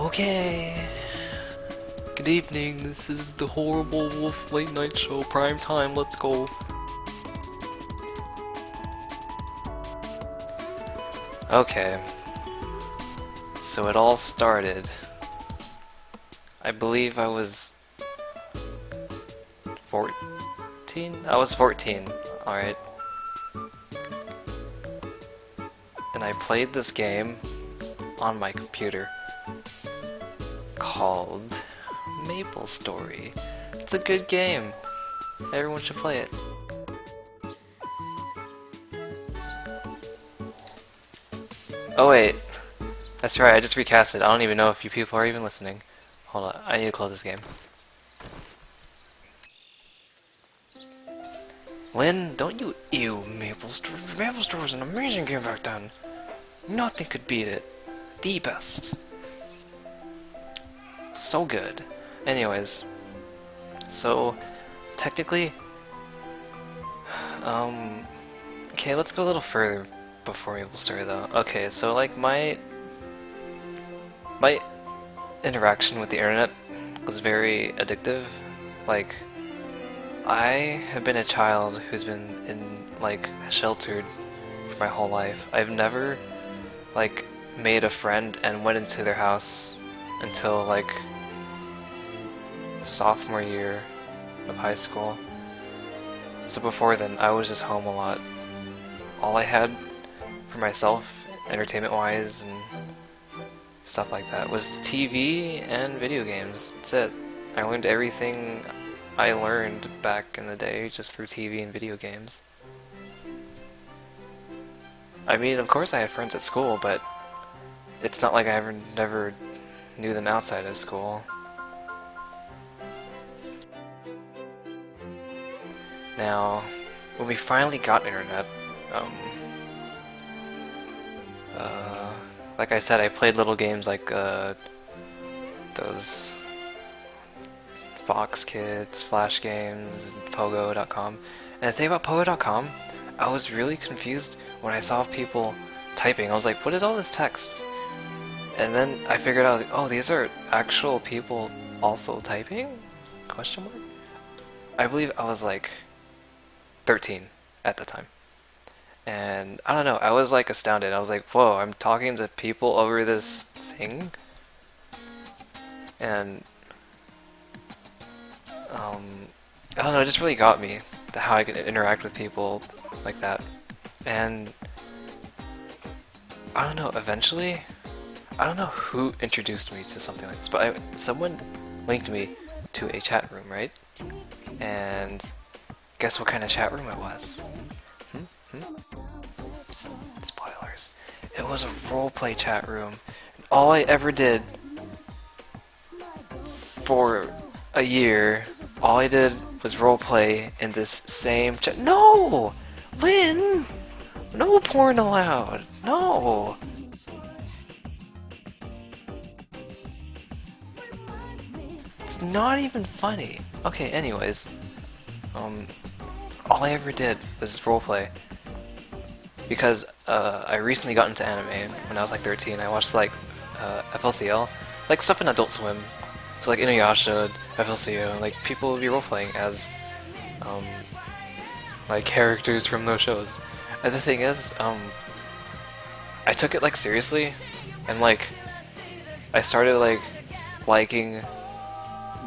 Okay. Good evening. This is the Horrible Wolf Late Night Show. Prime time. Let's go. Okay. So it all started. I believe I was 14? I was 14. Alright. And I played this game on my computer called Maple Story. It's a good game. Everyone should play it. Oh wait, that's right, I just recast it. I don't even know if you people are even listening. Hold on, I need to close this game. Lynn, don't you ew Maple Story. Maple Story was an amazing game back then. Nothing could beat it. The best. So good. Anyways, so technically, okay, let's go a little further before Maple Story though. Okay, so like my interaction with the internet was very addictive. Like, I have been a child who's been sheltered for my whole life. I've never like made a friend and went into their house until like sophomore year of high school. So before then, I was just home a lot. All I had for myself, entertainment-wise and stuff like that, was TV and video games. That's it. I learned everything I learned back in the day just through TV and video games. I mean, of course I had friends at school, but it's not like I never knew them outside of school. Now, when we finally got internet, like I said, I played little games like those Fox Kids, Flash Games, Pogo.com. And the thing about Pogo.com, I was really confused when I saw people typing. I was like, what is all this text? And then I figured out, oh, these are actual people also typing? Question mark? I believe I was like 13 at the time. And I don't know, I was like astounded. I was like, whoa, I'm talking to people over this thing? And I don't know, it just really got me how I could interact with people like that. And I don't know, eventually, I don't know who introduced me to something like this, but someone linked me to a chat room, right? And guess what kind of chat room it was? Spoilers. It was a roleplay chat room. And all I ever did for a year, all I did was roleplay in this same chat. No! Lynn! No porn allowed! No! It's not even funny. Okay, anyways. All I ever did was roleplay. Because I recently got into anime when I was like 13. I watched like FLCL, like stuff in Adult Swim. So like Inuyasha, FLCL, like people would be roleplaying as like characters from those shows. And the thing is, I took it like seriously, and like I started like liking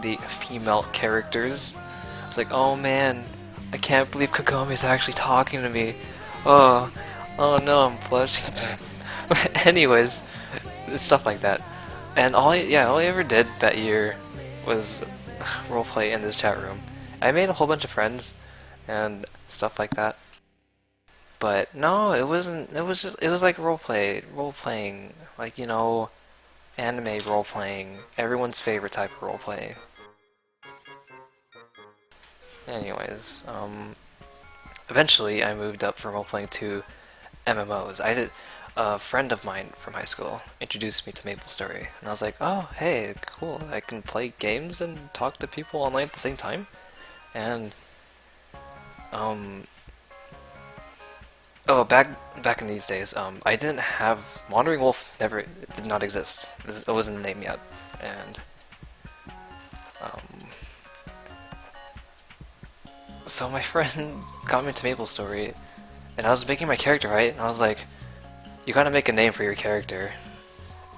the female characters. I was like, oh man, I can't believe Kagome's actually talking to me. Oh no, I'm blushing. Anyways, stuff like that. And all I ever did that year was roleplay in this chat room. I made a whole bunch of friends and stuff like that. But no, it wasn't. It was like role playing, like, you know, anime role playing, everyone's favorite type of role play. Anyways, eventually I moved up from role playing to MMOs. A friend of mine from high school introduced me to MapleStory, and I was like, oh, hey, cool, I can play games and talk to people online at the same time. And Oh, back in these days, I didn't have Wandering Wolf. Never it did not exist. It wasn't a name yet, and um, so my friend got me into MapleStory, and I was making my character right, and I was like, "You gotta make a name for your character,"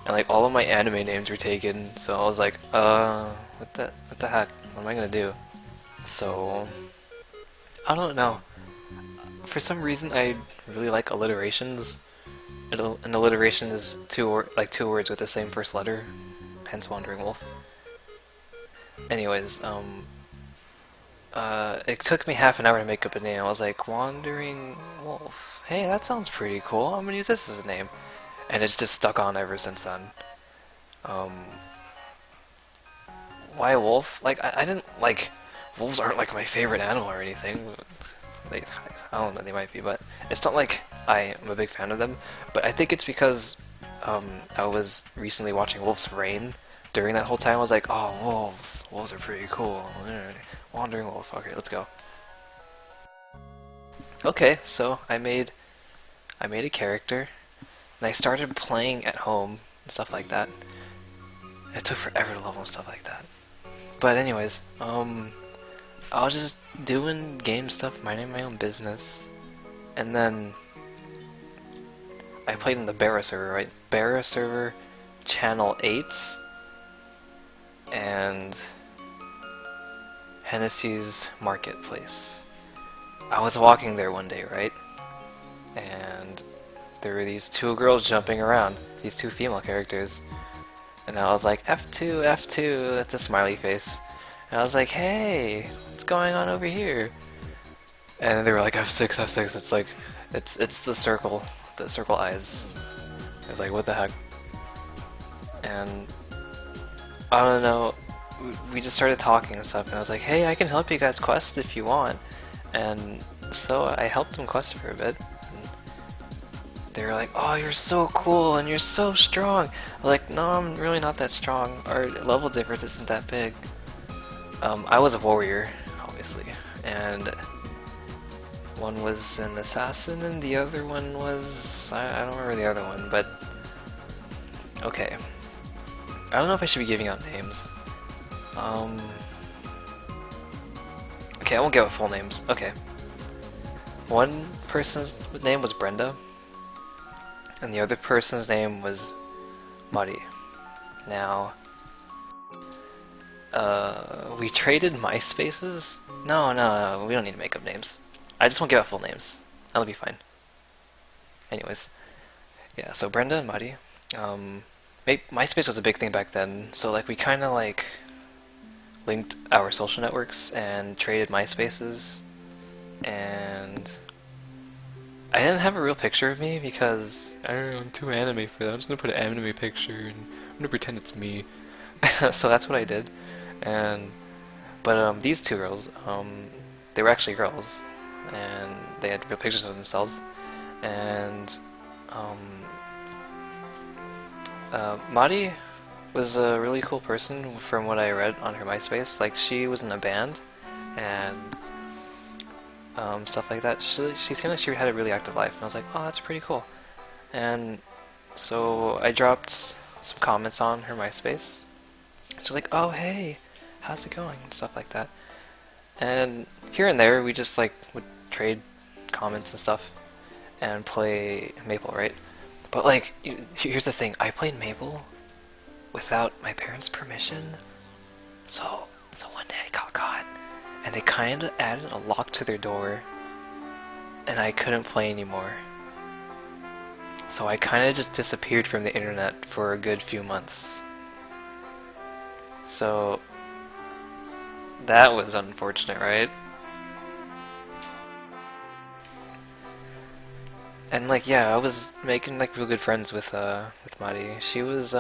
and like all of my anime names were taken. So I was like, what the heck? What am I gonna do?" So I don't know. For some reason, I really like alliterations. An alliteration is two words with the same first letter, hence Wandering Wolf. Anyways, it took me half an hour to make up a name. I was like, Wandering Wolf. Hey, that sounds pretty cool. I'm gonna use this as a name, and it's just stuck on ever since then. Um, why wolf? Like, I didn't like. Wolves aren't like my favorite animal or anything. They, I don't know, they might be, but it's not like I am a big fan of them. But I think it's because I was recently watching Wolf's Rain. During that whole time, I was like, oh, wolves. Wolves are pretty cool. Wandering Wolf. Okay, let's go. Okay, so I made a character, and I started playing at home and stuff like that. It took forever to level and stuff like that. But anyways, I was just doing game stuff, minding my own business, and then I played in the Barra server, right? Barra server, channel 8, and Hennessy's Marketplace. I was walking there one day, right? And there were these two girls jumping around, these two female characters, and I was like, F2, F2, that's a smiley face. And I was like, hey, what's going on over here? And they were like, F6, F6, it's like, it's the circle eyes. I was like, what the heck? And I don't know, we just started talking and stuff, and I was like, hey, I can help you guys quest if you want. And so I helped them quest for a bit. And they were like, oh, you're so cool and you're so strong. I was like, no, I'm really not that strong. Our level difference isn't that big. I was a warrior, obviously, and one was an assassin and the other one was... I don't remember the other one, but... Okay. I don't know if I should be giving out names. Okay, I won't give out full names. Okay. One person's name was Brenda, and the other person's name was Mari. Now, we traded MySpaces? No, we don't need to make up names. I just won't give out full names. That'll be fine. Anyways, yeah, so Brenda and Mari, MySpace was a big thing back then, so like we kind of like linked our social networks and traded MySpaces, and I didn't have a real picture of me because I don't know, I'm too anime for that. I'm just gonna put an anime picture and I'm gonna pretend it's me. So that's what I did. But these two girls, they were actually girls, and they had real pictures of themselves. And Mari was a really cool person from what I read on her MySpace. Like, she was in a band and stuff like that. She seemed like she had a really active life, and I was like, oh, that's pretty cool. And so I dropped some comments on her MySpace. She's like, oh, hey, how's it going? And stuff like that. And here and there, we just like would trade comments and stuff and play Maple, right? But like, here's the thing, I played Maple without my parents' permission. So one day I got caught, and they kind of added a lock to their door, and I couldn't play anymore. So I kind of just disappeared from the internet for a good few months. So that was unfortunate, right? And like, yeah, I was making like real good friends with Mari. She was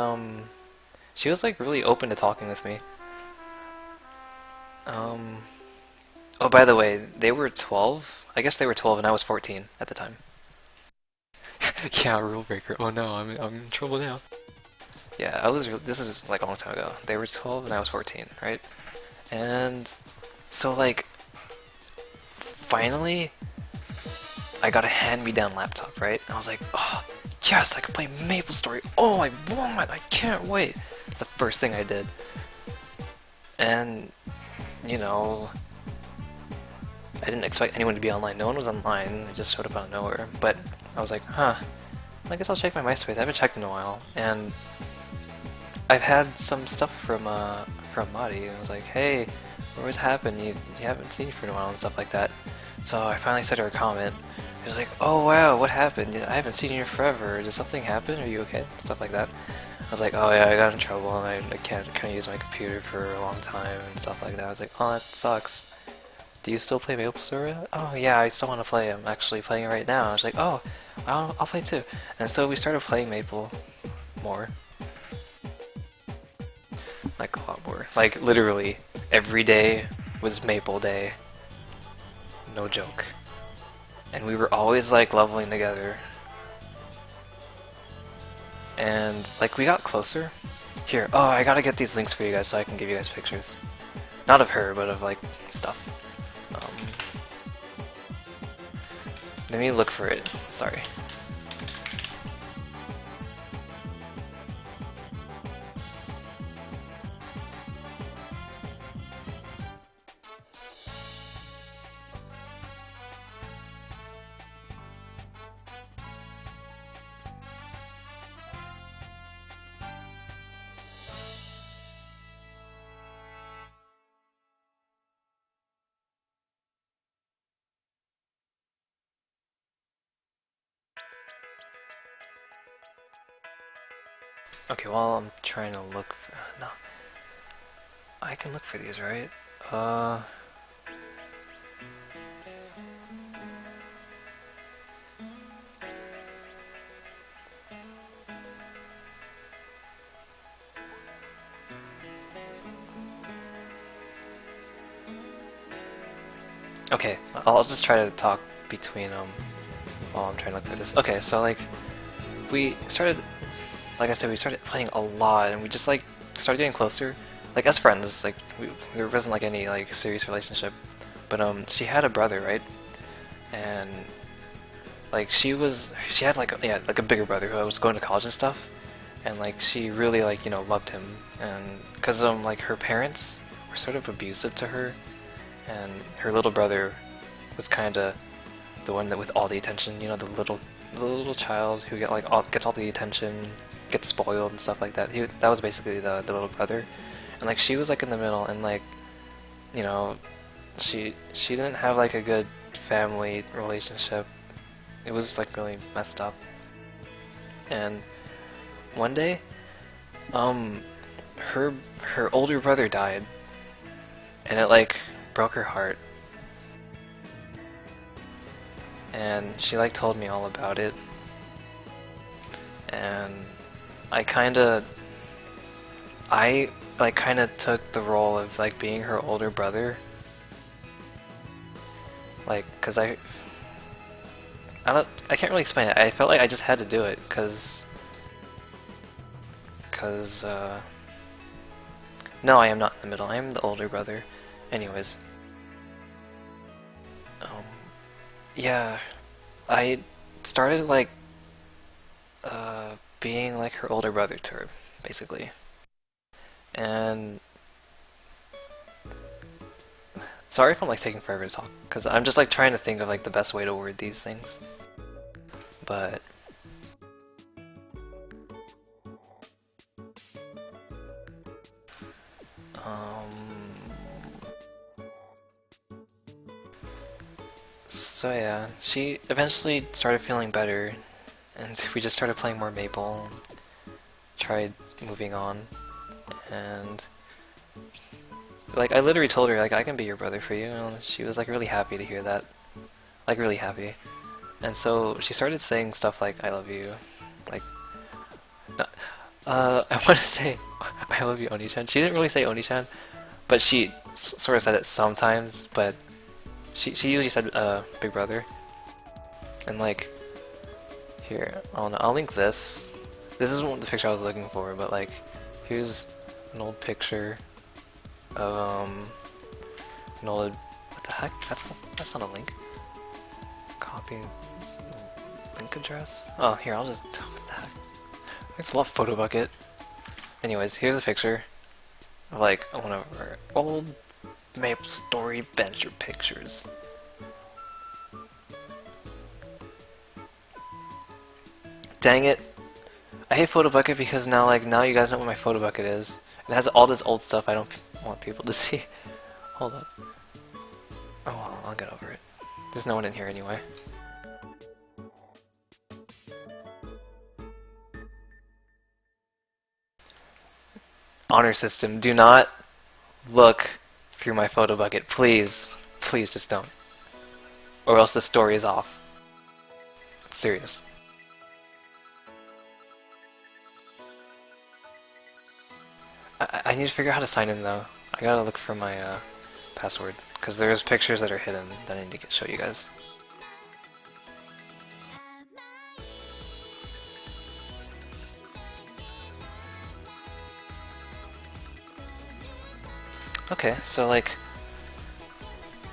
like really open to talking with me. Oh, by the way, they were 12. I guess they were 12 and I was 14 at the time. Yeah, rule breaker. Oh no, I'm in trouble now. Yeah, this is like a long time ago. They were 12 and I was 14, right? And so like, finally, I got a hand-me-down laptop, right? I was like, oh, yes, I can play MapleStory. Oh, I want! I can't wait. It's the first thing I did. And, you know, I didn't expect anyone to be online. No one was online. It just showed up out of nowhere. But I was like, huh, I guess I'll check my MySpace. I haven't checked in a while. And I've had some stuff from Madi. I was like, hey, what's happened? You haven't seen you for a while and stuff like that. So I finally sent her a comment. It was like, oh wow, what happened? I haven't seen you forever. Did something happen? Are you okay? Stuff like that. I was like, oh yeah, I got in trouble and I can't use my computer for a long time and stuff like that. I was like, oh, that sucks. Do you still play MapleStory? Oh yeah, I still want to play. I'm actually playing it right now. I was like, oh, I'll play too. And so we started playing Maple more. Like a lot more. Like literally every day was Maple Day. No joke. And we were always like leveling together. And like we got closer. Here, oh, I gotta get these links for you guys so I can give you guys pictures. Not of her, but of like stuff. Let me look for it. Sorry. Okay, while I'm trying to look for... No. I can look for these, right? Okay, I'll just try to talk between while I'm trying to look for this. Okay, so like we started, like I said, we started playing a lot, and we just like started getting closer, like as friends. Like there wasn't like any like serious relationship, but she had a brother, right? And like she had like like a bigger brother who was going to college and stuff, and like she really like loved him, and because like her parents were sort of abusive to her. And her little brother was kind of the one that with all the attention, the little child who gets all the attention, gets spoiled and stuff like that. That was basically the little brother, and like she was like in the middle, and like she didn't have like a good family relationship. It was like really messed up. And one day, her older brother died, and it like broke her heart, and she like told me all about it, and I kind of took the role of like being her older brother, like because I can't really explain it. I felt like I just had to do it because no, I am not in the middle. I am the older brother. Anyways, yeah, I started like being like her older brother to her, basically. And sorry if I'm like taking forever to talk, because I'm just like trying to think of like the best way to word these things. But so yeah, she eventually started feeling better, and we just started playing more Maple, tried moving on, and like I literally told her like I can be your brother for you, and she was like really happy to hear that, like really happy. And so she started saying stuff like I love you, like I want to say I love you, Oni-chan. She didn't really say Oni-chan, but she sort of said it sometimes, but she usually said Big Brother. And like here, I'll link this. This isn't the picture I was looking for, but like here's an old picture of an old, what the heck? That's not a link. Copy. link address? Oh, here, I'll just tell that. Thanks a lot, Photobucket. Anyways, here's a picture of like one of our old MapleStory Adventure pictures. Dang it. I hate Photobucket because now you guys know what my Photobucket is. It has all this old stuff I don't want people to see. Hold up. Oh well, I'll get over it. There's no one in here anyway. Honor system, do not look through my Photobucket, please. Please just don't. Or else the story is off. Serious. I need to figure out how to sign in though. I gotta look for my password, because there's pictures that are hidden that I need to show you guys. Okay, so like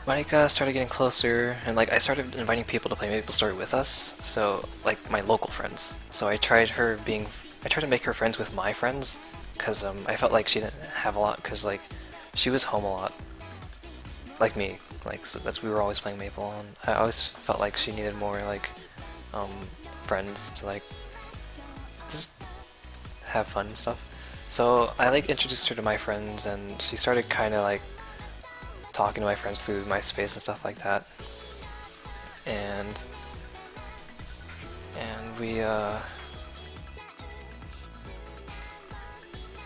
Monika started getting closer, and like I started inviting people to play MapleStory with us. So like my local friends. So I tried to make her friends with my friends, because I felt like she didn't have a lot, because like she was home a lot, like me. Like so we were always playing Maple, and I always felt like she needed more like friends to like just have fun and stuff. So I like introduced her to my friends, and she started kind of like talking to my friends through MySpace and stuff like that. And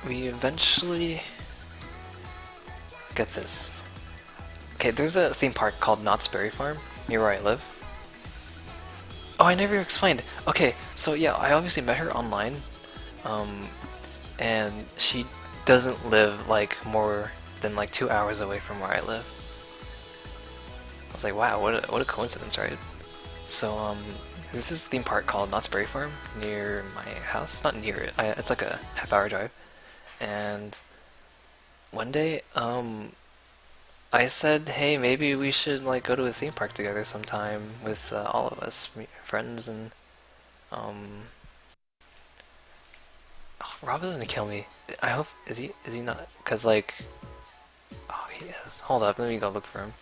we eventually get this. Okay, there's a theme park called Knott's Berry Farm near where I live. Oh, I never explained. Okay, so yeah, I obviously met her online. And she doesn't live like more than like 2 hours away from where I live. I was like, wow, what a coincidence, right? So there's this theme park called Knott's Berry Farm near my house. Not near it. It's like a half-hour drive. And one day, I said, hey, maybe we should like go to a theme park together sometime with all of us, friends, and Rob isn't gonna kill me. I hope is he not? Cause like, oh he is. Hold up, let me go look for him.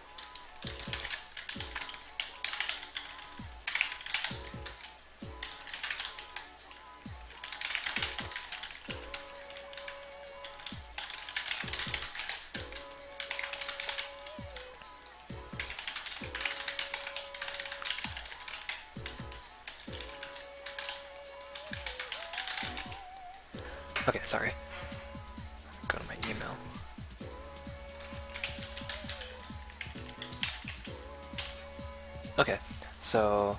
Okay, sorry. Go to my email. Okay, so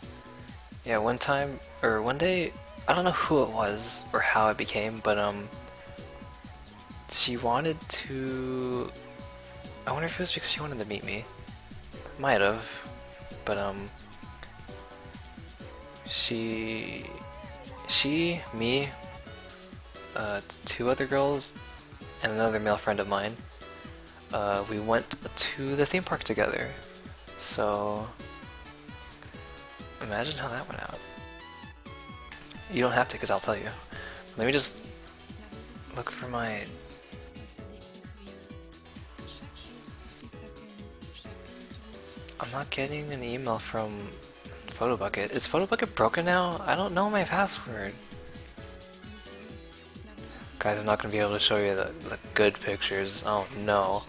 yeah, one day, I don't know who it was or how it became, but she wanted to. I wonder if it was because she wanted to meet me. Might have, but me, two other girls, and another male friend of mine. We went to the theme park together. So imagine how that went out. You don't have to, because I'll tell you. Let me just look for my. I'm not getting an email from Photobucket. Is Photobucket broken now? I don't know my password. Guys, I'm not going to be able to show you the good pictures. Oh no.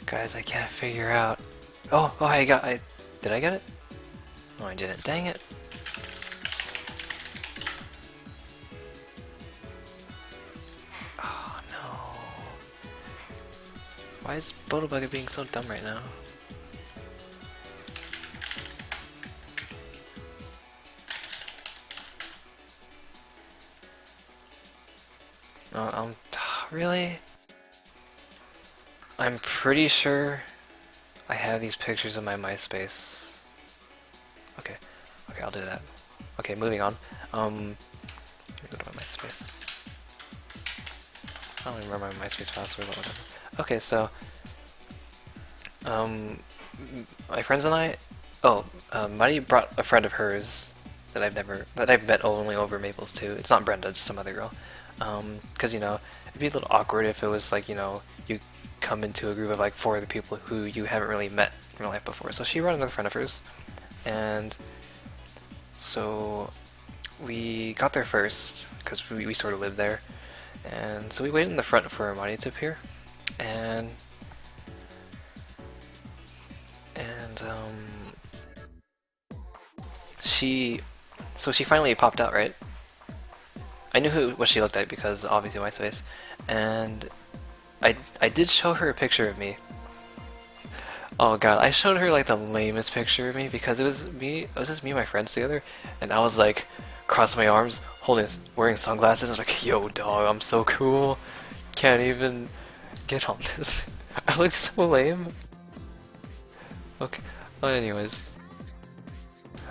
Guys, I can't figure out. Oh, did I get it? No, I didn't. Dang it. Oh no. Why is Botobugga being so dumb right now? Really? I'm pretty sure I have these pictures in my MySpace. Okay, I'll do that. Okay, moving on. Let me go to my MySpace. I don't even remember my MySpace password, but whatever. Okay, so, my friends and I, Mari brought a friend of hers that I've met only over Maples too. It's not Brenda, it's some other girl. Cause you know, it'd be a little awkward if it was like, you know, you come into a group of like 4 other people who you haven't really met in real life before. So she brought another friend of hers, and so we got there first, cause we sort of lived there. And so we waited in the front for Mari to appear, and she finally popped out, right? I knew what she looked like because obviously MySpace, and I did show her a picture of me. Oh god, I showed her like the lamest picture of me because it was just me and my friends together, and I was like crossing my arms, wearing sunglasses. I was like, yo dog, I'm so cool. Can't even get on this. I look so lame. Okay. Well, anyways.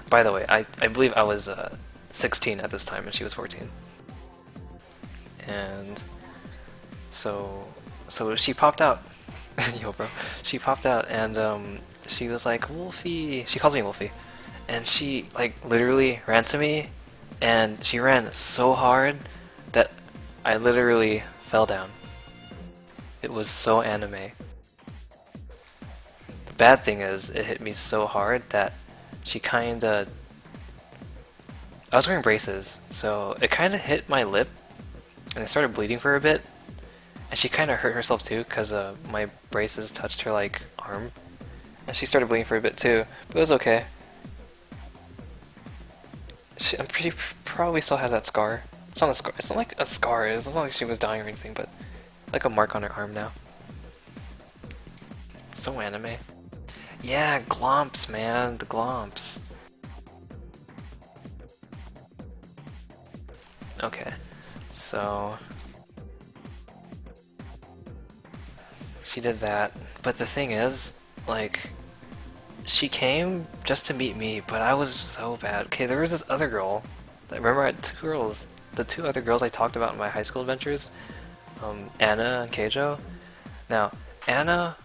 By the way, I believe I was 16 at this time and she was 14. And so she popped out. Yo bro. She popped out and she was like, Wolfie. She calls me Wolfie. And she like literally ran to me, and she ran so hard that I literally fell down. It was so anime. The bad thing is it hit me so hard that she kinda... I was wearing braces, so it kinda hit my lip and it started bleeding for a bit, and she kinda hurt herself too because my braces touched her like arm, and she started bleeding for a bit too, but it was okay. I'm pretty probably still has that scar. It's not a scar. It's not like a scar. It's not like she was dying or anything, but like a mark on her arm now. So anime. Yeah, glomps, man, the glomps. Okay, so she did that, but the thing is, like, she came just to meet me, but I was so bad. Okay, there was this other girl. Remember I had 2 girls. The 2 other girls I talked about in my high school adventures, Anna and Keijo. Now, Anna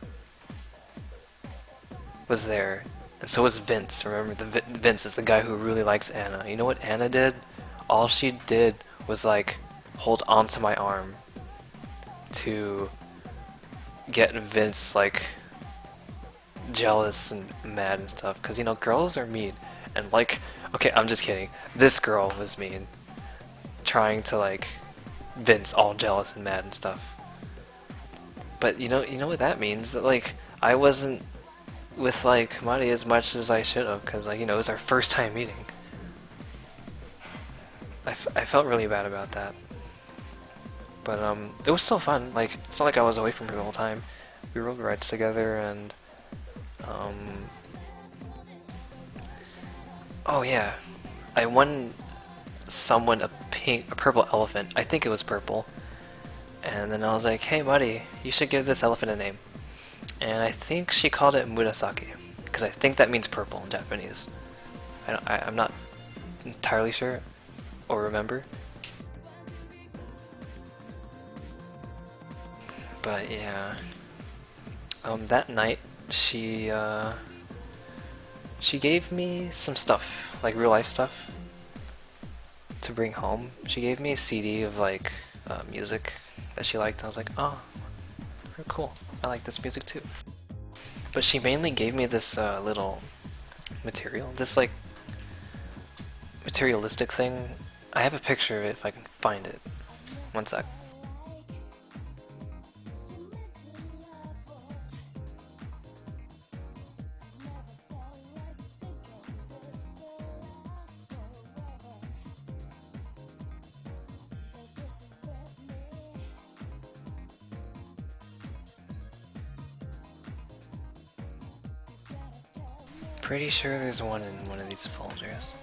was there, and so was Vince. Remember, Vince is the guy who really likes Anna. You know what Anna did? All she did was like hold onto my arm to get Vince like jealous and mad and stuff, because you know girls are mean, and like, okay, I'm just kidding, this girl was mean, trying to like Vince all jealous and mad and stuff. But you know what that means, that like I wasn't with like Mari as much as I should have, because like, you know, it was our first time meeting. I felt really bad about that, but it was still fun. Like, it's not like I was away from her the whole time. We rode rides together, and oh yeah, I won someone a purple elephant. I think it was purple. And then I was like, hey Mari, you should give this elephant a name. And I think she called it Murasaki, because I think that means purple in Japanese. I'm not entirely sure or remember. But yeah, that night she gave me some stuff, like real life stuff, to bring home. She gave me a CD of like music that she liked. I was like, oh, cool, I like this music too. But she mainly gave me this little material, this like materialistic thing. I have a picture of it if I can find it. One sec. pretty sure there's one in one of these folders.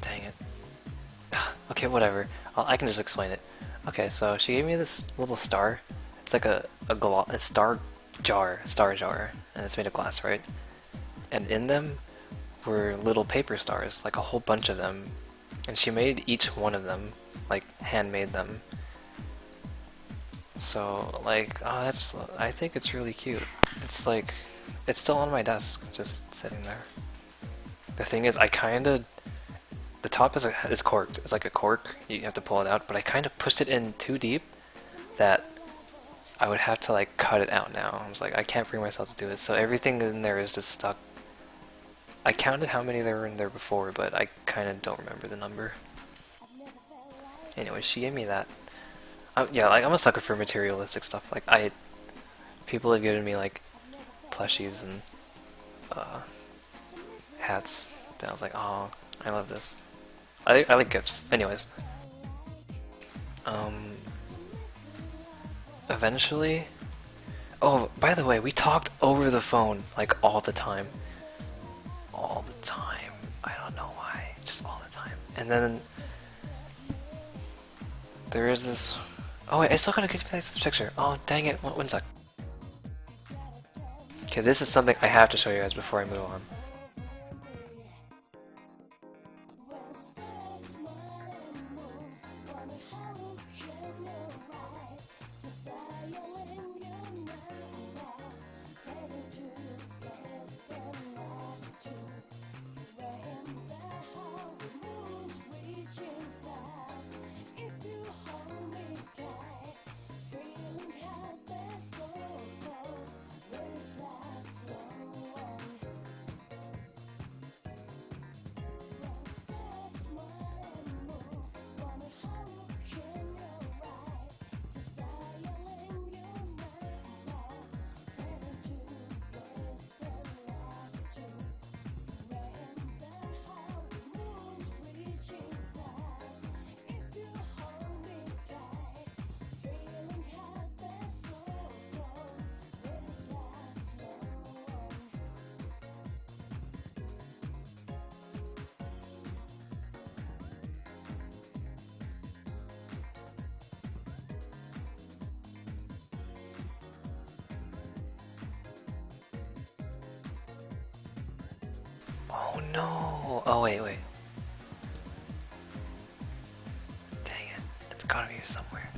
Dang it. Okay, whatever. I can just explain it. Okay, so she gave me this little star. It's like a star jar, and it's made of glass, right? And in them were little paper stars, like a whole bunch of them. And she made each one of them, like handmade them. So like, I think it's really cute. It's like, it's still on my desk, just sitting there. The thing is, the top is corked. It's like a cork. You have to pull it out. But I kind of pushed it in too deep that I would have to like cut it out now. I was like, I can't bring myself to do it. So everything in there is just stuck. I counted how many there were in there before, but I kind of don't remember the number. Anyway, she gave me that. Yeah, like I'm a sucker for materialistic stuff. Like people have given me like plushies and hats. Then I was like, oh, I love this. I like gifts. Anyways. Eventually... Oh, by the way, we talked over the phone, like, all the time. All the time. I don't know why. Just all the time. And then... there is this... Oh wait, I still gotta get back to this picture. Oh, dang it. One sec. Okay, this is something I have to show you guys before I move on. Oh no! Oh wait. Dang it. It's gotta be here somewhere.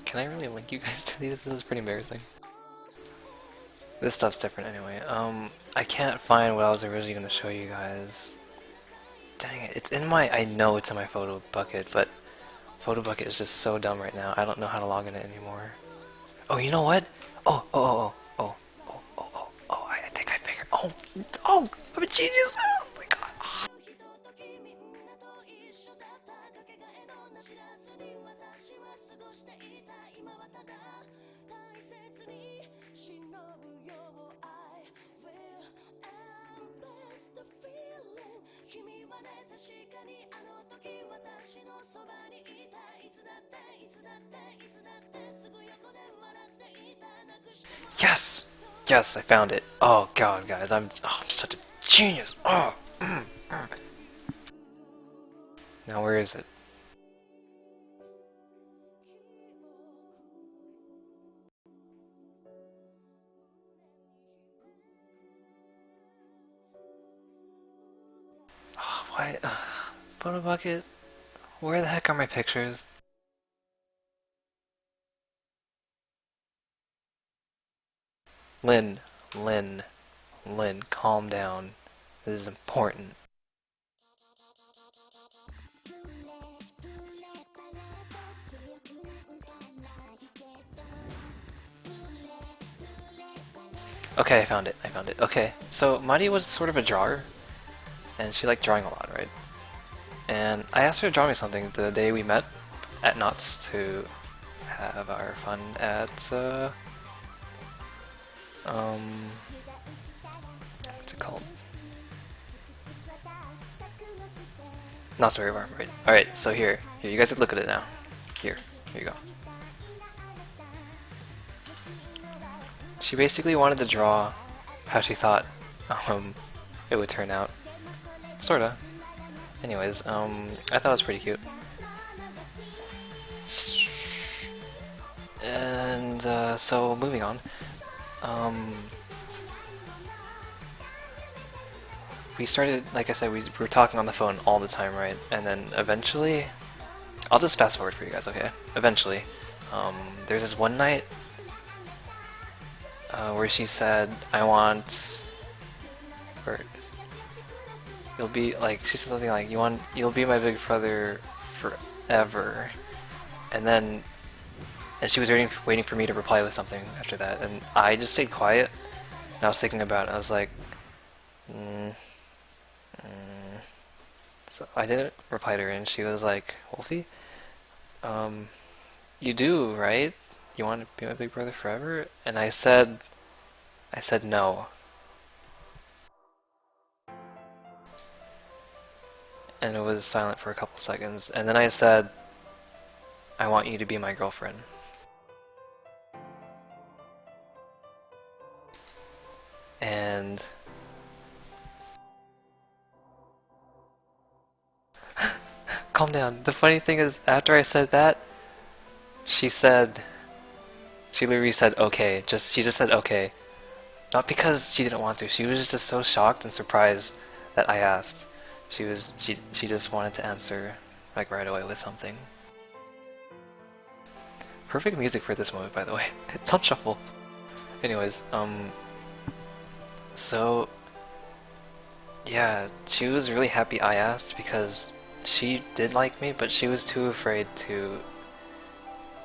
Can I really link you guys to these? This is pretty embarrassing. This stuff's different anyway. I can't find what I was originally gonna show you guys. Dang it, it's in my, I know it's in my photo bucket, but photo bucket is just so dumb right now. I don't know how to log in it anymore. Oh, you know what? Oh, I think I figured. Oh, I'm a genius! Oh my god. Yes! Yes, I found it. Oh god, guys, I'm such a genius. Oh. Now where is it? Oh, why? Photo bucket? Where the heck are my pictures? Lynn, Lynn, Lynn, calm down. This is important. Okay, I found it. I found it. Okay, so Mari was sort of a drawer, and she liked drawing a lot, right? And I asked her to draw me something the day we met at Knott's to have our fun at, what's it called? Knott's Berry Farm, right? Alright, so here, you guys look at it now. Here you go. She basically wanted to draw how she thought it would turn out. Sorta. Anyways, I thought it was pretty cute. And, so moving on. We started, like I said, we were talking on the phone all the time, right? And then eventually, I'll just fast forward for you guys, okay? Eventually, there's this one night where she said, I want, or you'll be, like, she said something like, you'll be my big brother forever. And she was waiting for me to reply with something after that, and I just stayed quiet, and I was thinking about it, I was like, So I didn't reply to her, and she was like, Wolfie, you do, right? You want to be my big brother forever? And I said no. And it was silent for a couple seconds, and then I said, I want you to be my girlfriend. And calm down. The funny thing is, after I said that, she literally said okay. She just said okay. Not because she didn't want to. She was just so shocked and surprised that I asked. She just wanted to answer like right away with something. Perfect music for this moment, by the way. It's on shuffle. Anyways, so yeah, she was really happy I asked because she did like me, but she was too afraid to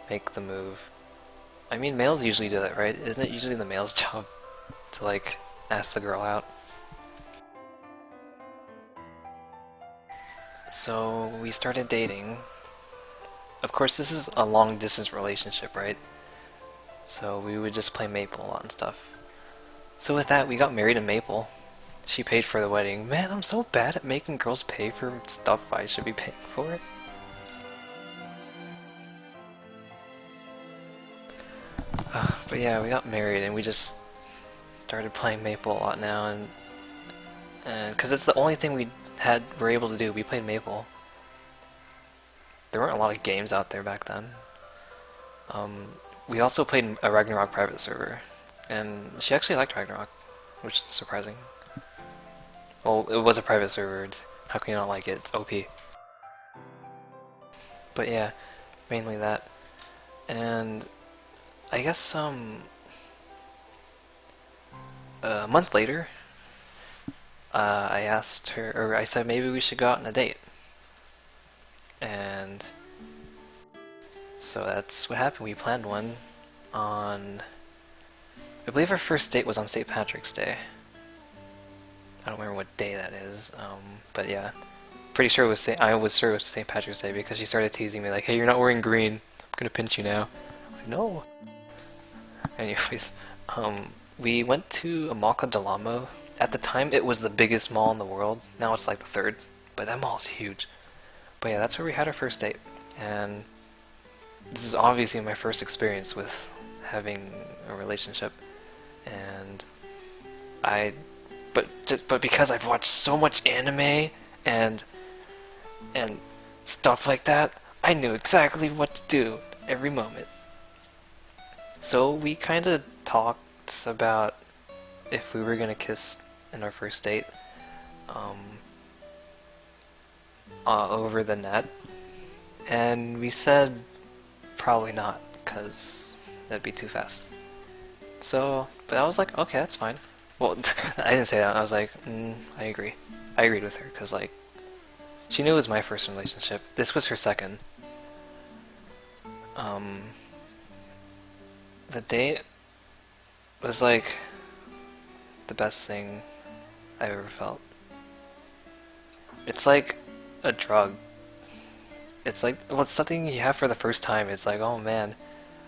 make the move. I mean, males usually do that, right? Isn't it usually the male's job to like ask the girl out? So we started dating. Of course, this is a long distance relationship, right? So we would just play Maple a lot and stuff. So with that, we got married in Maple. She paid for the wedding. Man, I'm so bad at making girls pay for stuff I should be paying for. But yeah, we got married and we just started playing Maple a lot now, and because it's the only thing were able to do. We played Maple. There weren't a lot of games out there back then. We also played a Ragnarok private server, and she actually liked Ragnarok, which is surprising. Well, it was a private server. How can you not like it? It's OP. But yeah, mainly that. And I guess a month later, I asked her, or I said maybe we should go out on a date. And so that's what happened. We planned one on, I believe our first date was on St. Patrick's Day. I don't remember what day that is, but yeah. Pretty sure it was I was sure it was St. Patrick's Day because she started teasing me like, hey, you're not wearing green. I'm gonna pinch you now. I'm like, no. Anyways, we went to a Mall called Del Amo. At the time, it was the biggest mall in the world. Now it's like the third, but that mall is huge. But yeah, that's where we had our first date. And this is obviously my first experience with having a relationship, and I, but because I've watched so much anime and and stuff like that, I knew exactly what to do every moment. So we kind of talked about if we were gonna kiss in our first date, um, over the net, and we said probably not, cause that'd be too fast. So, but I was like, okay, that's fine. Well, I didn't say that. I was like, I agree. I agreed with her, cause like, she knew it was my first relationship. This was her second. Um, the date was like the best thing I ever felt. It's like a drug. It's like, well, it's something you have for the first time. It's like, oh man,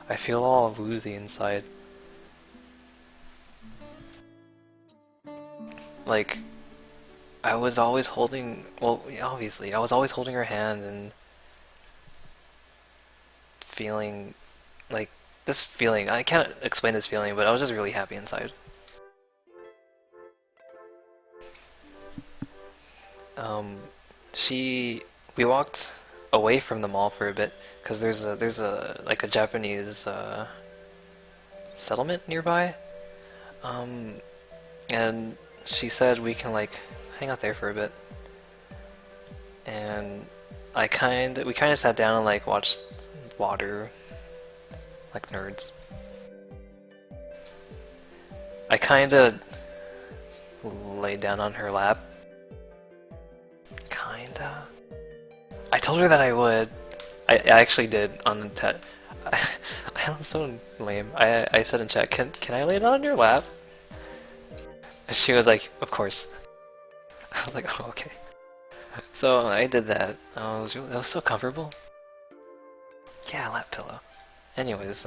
I feel all woozy inside. Like, I was always holding, well, yeah, obviously, I was always holding her hand and feeling like this feeling. I can't explain this feeling, but I was just really happy inside. Um, she, we walked away from the mall for a bit because there's a like a Japanese settlement nearby. Um, and she said we can like hang out there for a bit. And we kind of sat down and like watched water like nerds. I kind of laid down on her lap. Kinda. I told her that I would. I actually did on the I'm so lame. I said in chat, can I lay down on your lap? And she was like, of course. I was like, oh, okay. So I did that. That was so comfortable. Yeah, lap pillow. Anyways,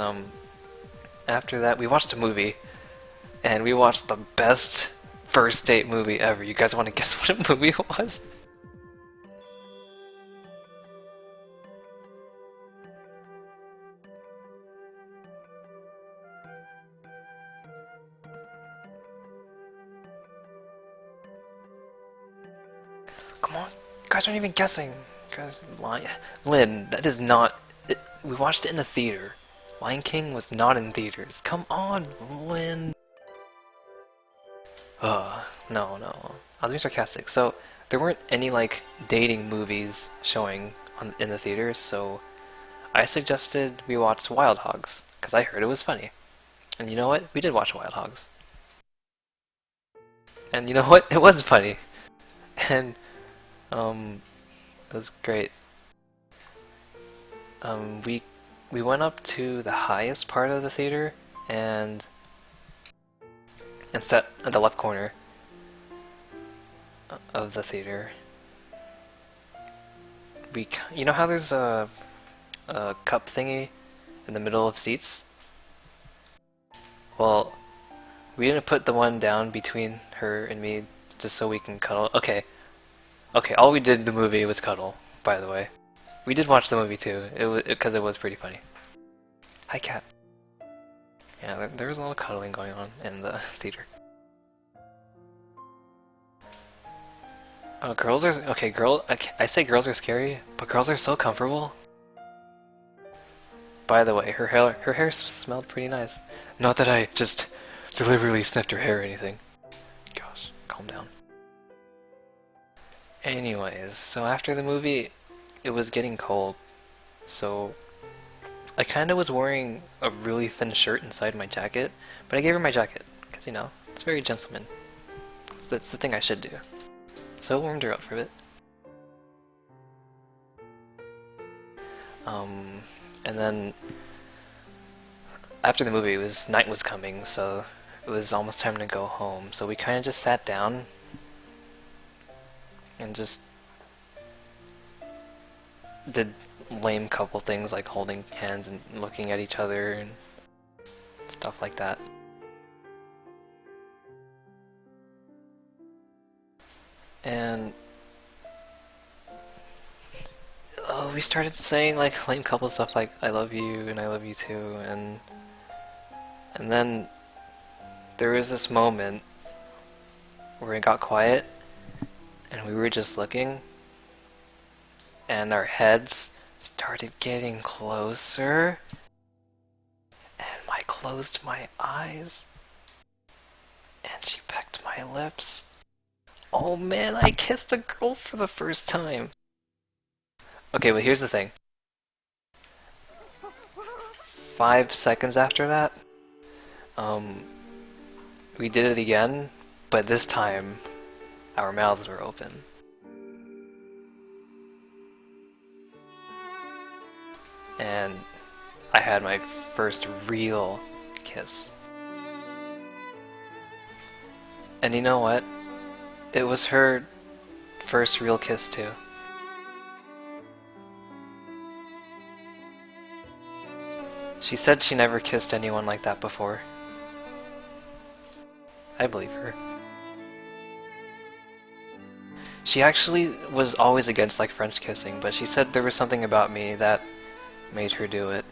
after that we watched a movie, and we watched the best first date movie ever. You guys want to guess what movie it was? Come on, you guys aren't even guessing. You guys, Lynn, that is not. We watched it in a theater. Lion King was not in theaters. Come on, Lynn. No. I was being sarcastic. So there weren't any like dating movies showing in the theaters, so I suggested we watch Wild Hogs because I heard it was funny. And you know what? We did watch Wild Hogs. And you know what? It was funny. And it was great. Um, we we went up to the highest part of the theater and sat at the left corner of the theater. You know how there's a cup thingy in the middle of seats? Well, we didn't put the one down between her and me just so we can cuddle. Okay, all we did in the movie was cuddle, by the way. We did watch the movie too, because it was pretty funny. Hi, cat. Yeah, there was a lot of cuddling going on in the theater. Girls are okay. I say girls are scary, but girls are so comfortable. By the way, her hair smelled pretty nice. Not that I just deliberately sniffed her hair or anything. Gosh, calm down. Anyways, so after the movie, it was getting cold, so I kind of was wearing a really thin shirt inside my jacket, but I gave her my jacket because you know it's very gentleman. So that's the thing I should do. So it warmed her up for a bit. And then after the movie, night was coming, so it was almost time to go home. So we kind of just sat down and just did lame couple things like holding hands and looking at each other and stuff like that. And we started saying like lame couple stuff like "I love you" and "I love you too," and then there was this moment where it got quiet, and we were just looking, and our heads started getting closer, and I closed my eyes, and she pecked my lips. Oh man, I kissed a girl for the first time. Okay, but here's the thing. 5 seconds after that, we did it again, but this time our mouths were open. And I had my first real kiss. And you know what? It was her first real kiss too. She said she never kissed anyone like that before. I believe her. She actually was always against like French kissing, but she said there was something about me that made her do it.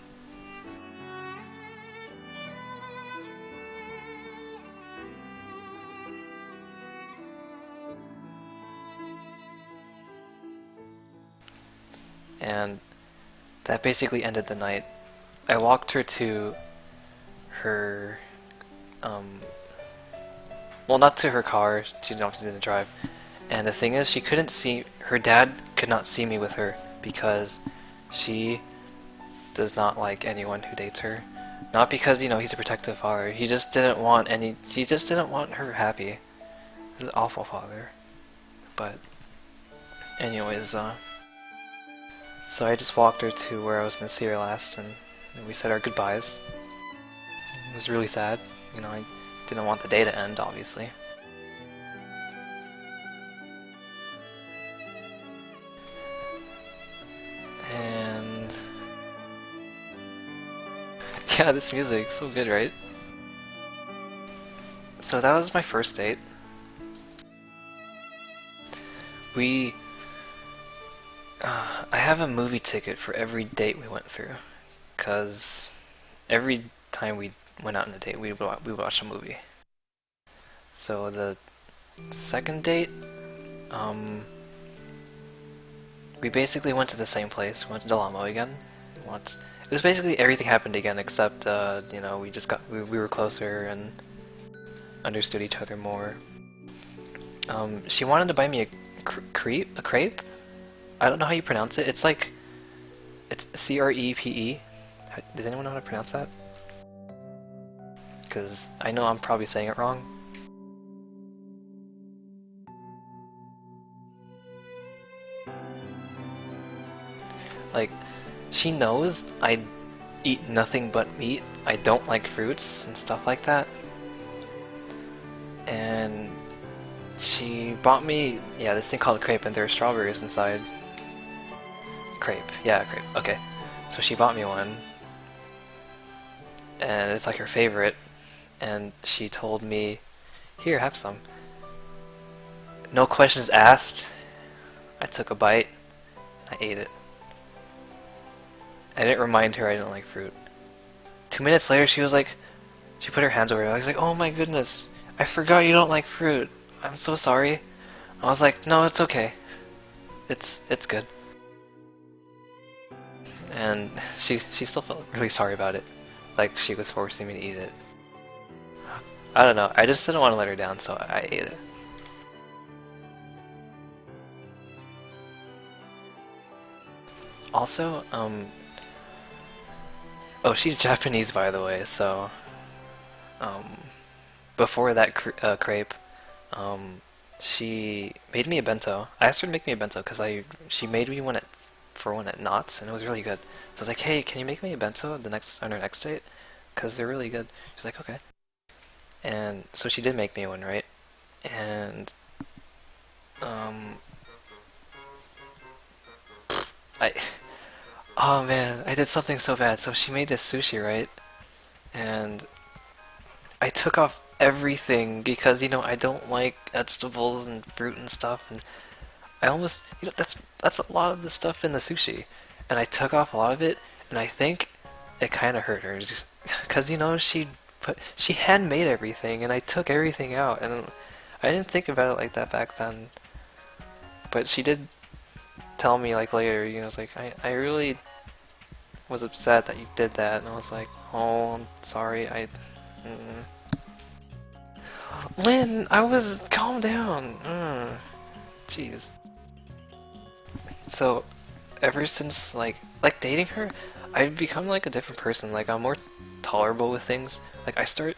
And that basically ended the night. I walked her to her, well, not to her car, she obviously didn't drive. And the thing is, she couldn't see, her dad could not see me with her because she does not like anyone who dates her. Not because, you know, he's a protective father. He just didn't want her happy. He's an awful father. But, anyways, so I just walked her to where I was gonna see her last, and we said our goodbyes. It was really sad. You know, I didn't want the day to end, obviously. And yeah, this music, so good, right? So that was my first date. I have a movie ticket for every date we went through, cause every time we went out on a date, we watched a movie. So the second date, we basically went to the same place. We went to Del Amo again. It was basically everything happened again, except you know, we were closer and understood each other more. She wanted to buy me a crepe. I don't know how you pronounce it. It's like, it's C-R-E-P-E. Does anyone know how to pronounce that? Because I know I'm probably saying it wrong. Like, she knows I eat nothing but meat. I don't like fruits and stuff like that. And she bought me, yeah, this thing called crepe, and there are strawberries inside. Crepe, yeah, crepe, okay. So she bought me one, and it's like her favorite, and she told me, here, have some. No questions asked, I took a bite, I ate it. I didn't remind her I didn't like fruit. 2 minutes later, she was like, she put her hands over her. I was like, oh my goodness, I forgot you don't like fruit. I'm so sorry. I was like, no, it's okay. It's good. And she still felt really sorry about it. Like she was forcing me to eat it. I don't know, I just didn't want to let her down, so I ate it. Also, oh, she's Japanese, by the way, so, before that crepe, she made me a bento. I asked her to make me a bento because she made me one at Knott's, and it was really good. So I was like, hey, can you make me a bento on our next date? Because they're really good. She's like, okay. And so she did make me one, right? And I oh man, I did something so bad. So she made this sushi, right? And I took off everything because, you know, I don't like vegetables and fruit and stuff, and I almost, that's a lot of the stuff in the sushi, and I took off a lot of it, and I think it kind of hurt her, because she handmade everything, and I took everything out, and I didn't think about it like that back then. But she did tell me like later, it's like I really was upset that you did that, and I was like, oh, I'm sorry, Lynn, I was calm down. Jeez. So, ever since like dating her, I've become like a different person. Like I'm more tolerable with things. Like I started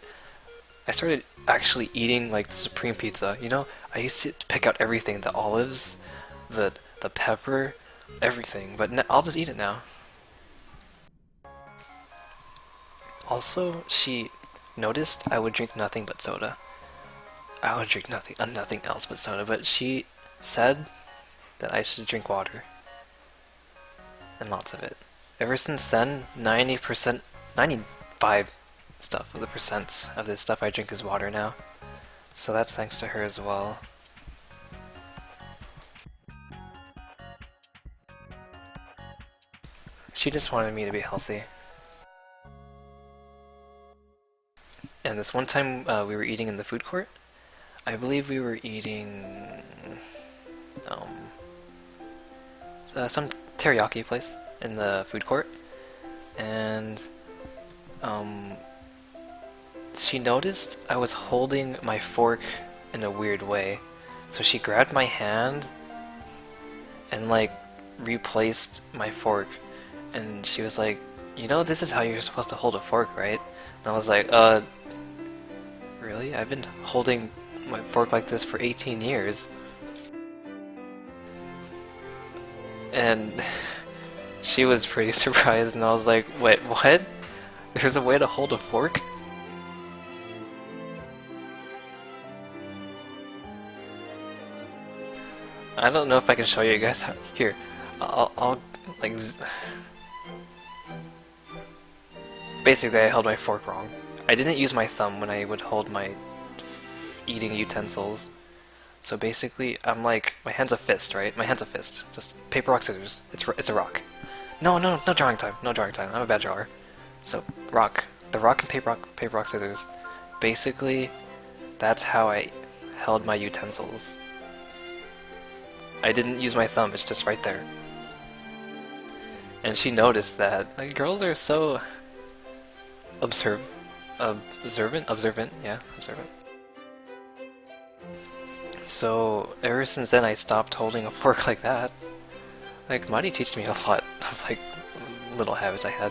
actually eating like the supreme pizza. I used to pick out everything, the olives, the pepper, everything. But I'll just eat it now. Also, she noticed I would drink nothing but soda. I would drink nothing else but soda. But she said that I should drink water, and lots of it. Ever since then, 90%, 95 stuff of the percents of this stuff I drink is water now. So that's thanks to her as well. She just wanted me to be healthy. And this one time we were eating in the food court. I believe we were eating some teriyaki place in the food court, and she noticed I was holding my fork in a weird way, so she grabbed my hand and like replaced my fork, and she was like, this is how you're supposed to hold a fork, right? And I was like, really? I've been holding my fork like this for 18 years. And she was pretty surprised, and I was like, wait, what? There's a way to hold a fork? I don't know if I can show you guys how. Here, I'll like. Basically, I held my fork wrong. I didn't use my thumb when I would hold my eating utensils. So basically, I'm like, my hand's a fist, right? My hand's a fist. Just paper, rock, scissors. It's a rock. No drawing time. No drawing time. I'm a bad drawer. So, rock. The rock and paper, rock, scissors. Basically, that's how I held my utensils. I didn't use my thumb, it's just right there. And she noticed that. Like, girls are so observant, yeah, observant. So, ever since then I stopped holding a fork like that. Like, Mari teach me a lot of, like, little habits I had.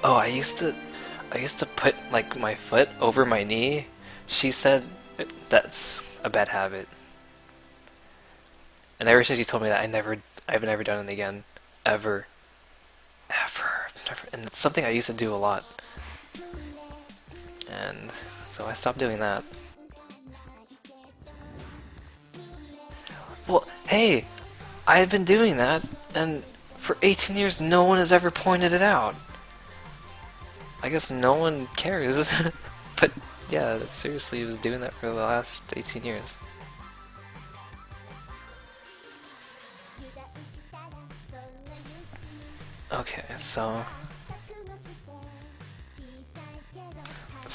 Oh, I used to put, like, my foot over my knee. She said that's a bad habit. And ever since you told me that, I've never done it again. Ever. And it's something I used to do a lot. And so I stopped doing that. Well, hey! I've been doing that, and for 18 years no one has ever pointed it out. I guess no one cares. But yeah, seriously, I was doing that for the last 18 years. Okay, so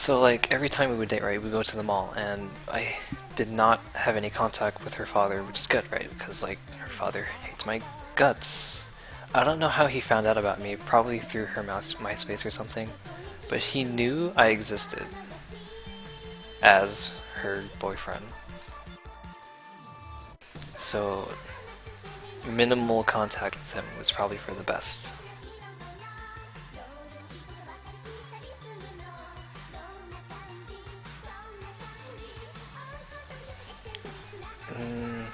like every time we would date, right, we go to the mall, and I did not have any contact with her father, which is good, right? Because like her father hates my guts. I don't know how he found out about me, probably through her MySpace or something, but he knew I existed as her boyfriend. So minimal contact with him was probably for the best.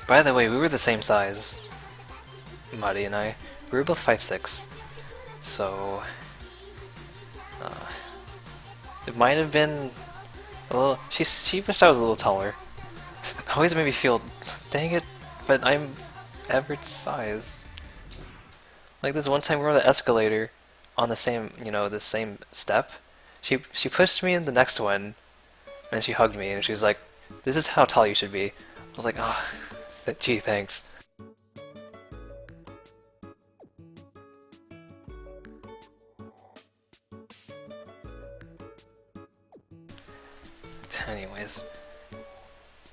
By the way, we were the same size, Mari and I. We were both 5'6", so it might have been a little. She wished I was a little taller. It always made me feel, dang it, but I'm average size. Like this one time we were on the escalator, on the same, the same step. She pushed me in the next one, and she hugged me, and she was like, "This is how tall you should be." I was like, "Oh, gee, thanks." anyways.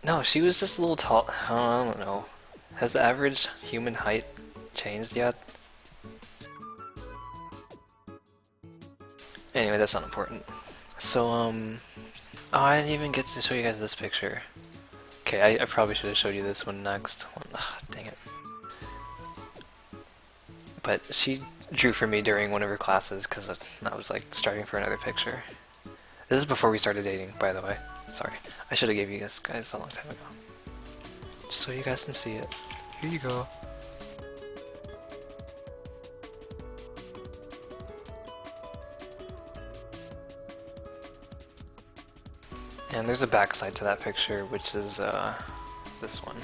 No, she was just a little tall. I don't know. Has the average human height changed yet? Anyway, that's not important. So, oh, I didn't even get to show you guys this picture. Okay, I probably should have showed you this one next. Dang it. But she drew for me during one of her classes because I was like striving for another picture. This is before we started dating, by the way. Sorry. I should have gave you this, guys, a long time ago. Just so you guys can see it. Here you go. And there's a backside to that picture, which is this one.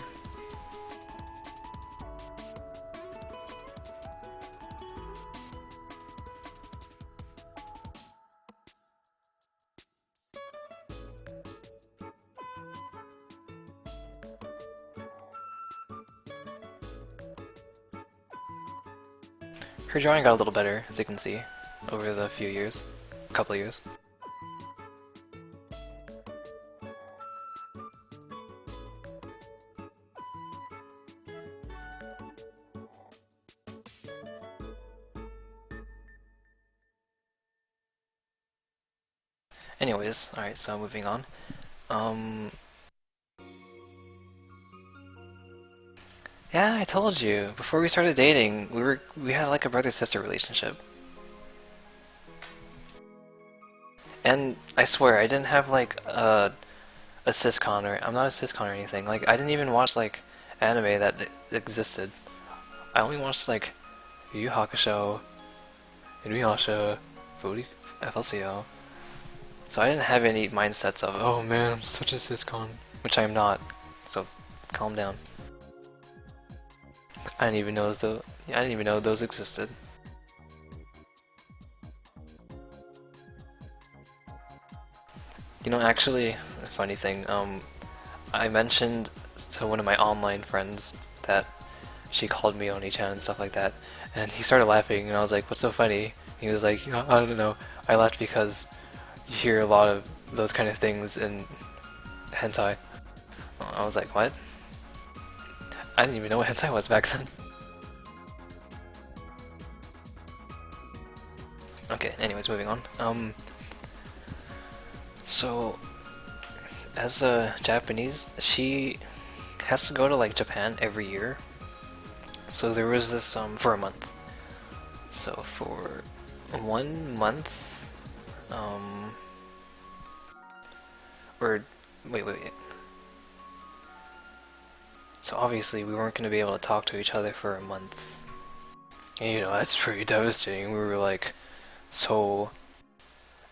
Her drawing got a little better, as you can see, over the few years, couple of years. Anyways, alright, so moving on. Yeah, I told you, before we started dating, we had like a brother-sister relationship. And I swear, I didn't have like a syscon, or I'm not a syscon or anything. Like, I didn't even watch like anime that existed. I only watched like Yu Yu Hakusho, Inuyasha, FLCL. So I didn't have any mindsets of, oh man, I'm such a syscon, which I'm not. So calm down. I didn't even know those existed. You know, actually, a funny thing, I mentioned to one of my online friends that she called me Oni-chan and stuff like that, and he started laughing, and I was like, what's so funny? He was like, I don't know, I laughed because you hear a lot of those kind of things in hentai. I was like, what? I didn't even know what hentai was back then. Okay, anyways, moving on. So, as a Japanese, she has to go to like Japan every year. So there was this, for a month. So for 1 month, or, wait. So obviously we weren't going to be able to talk to each other for a month. And you know, that's pretty devastating. We were like, so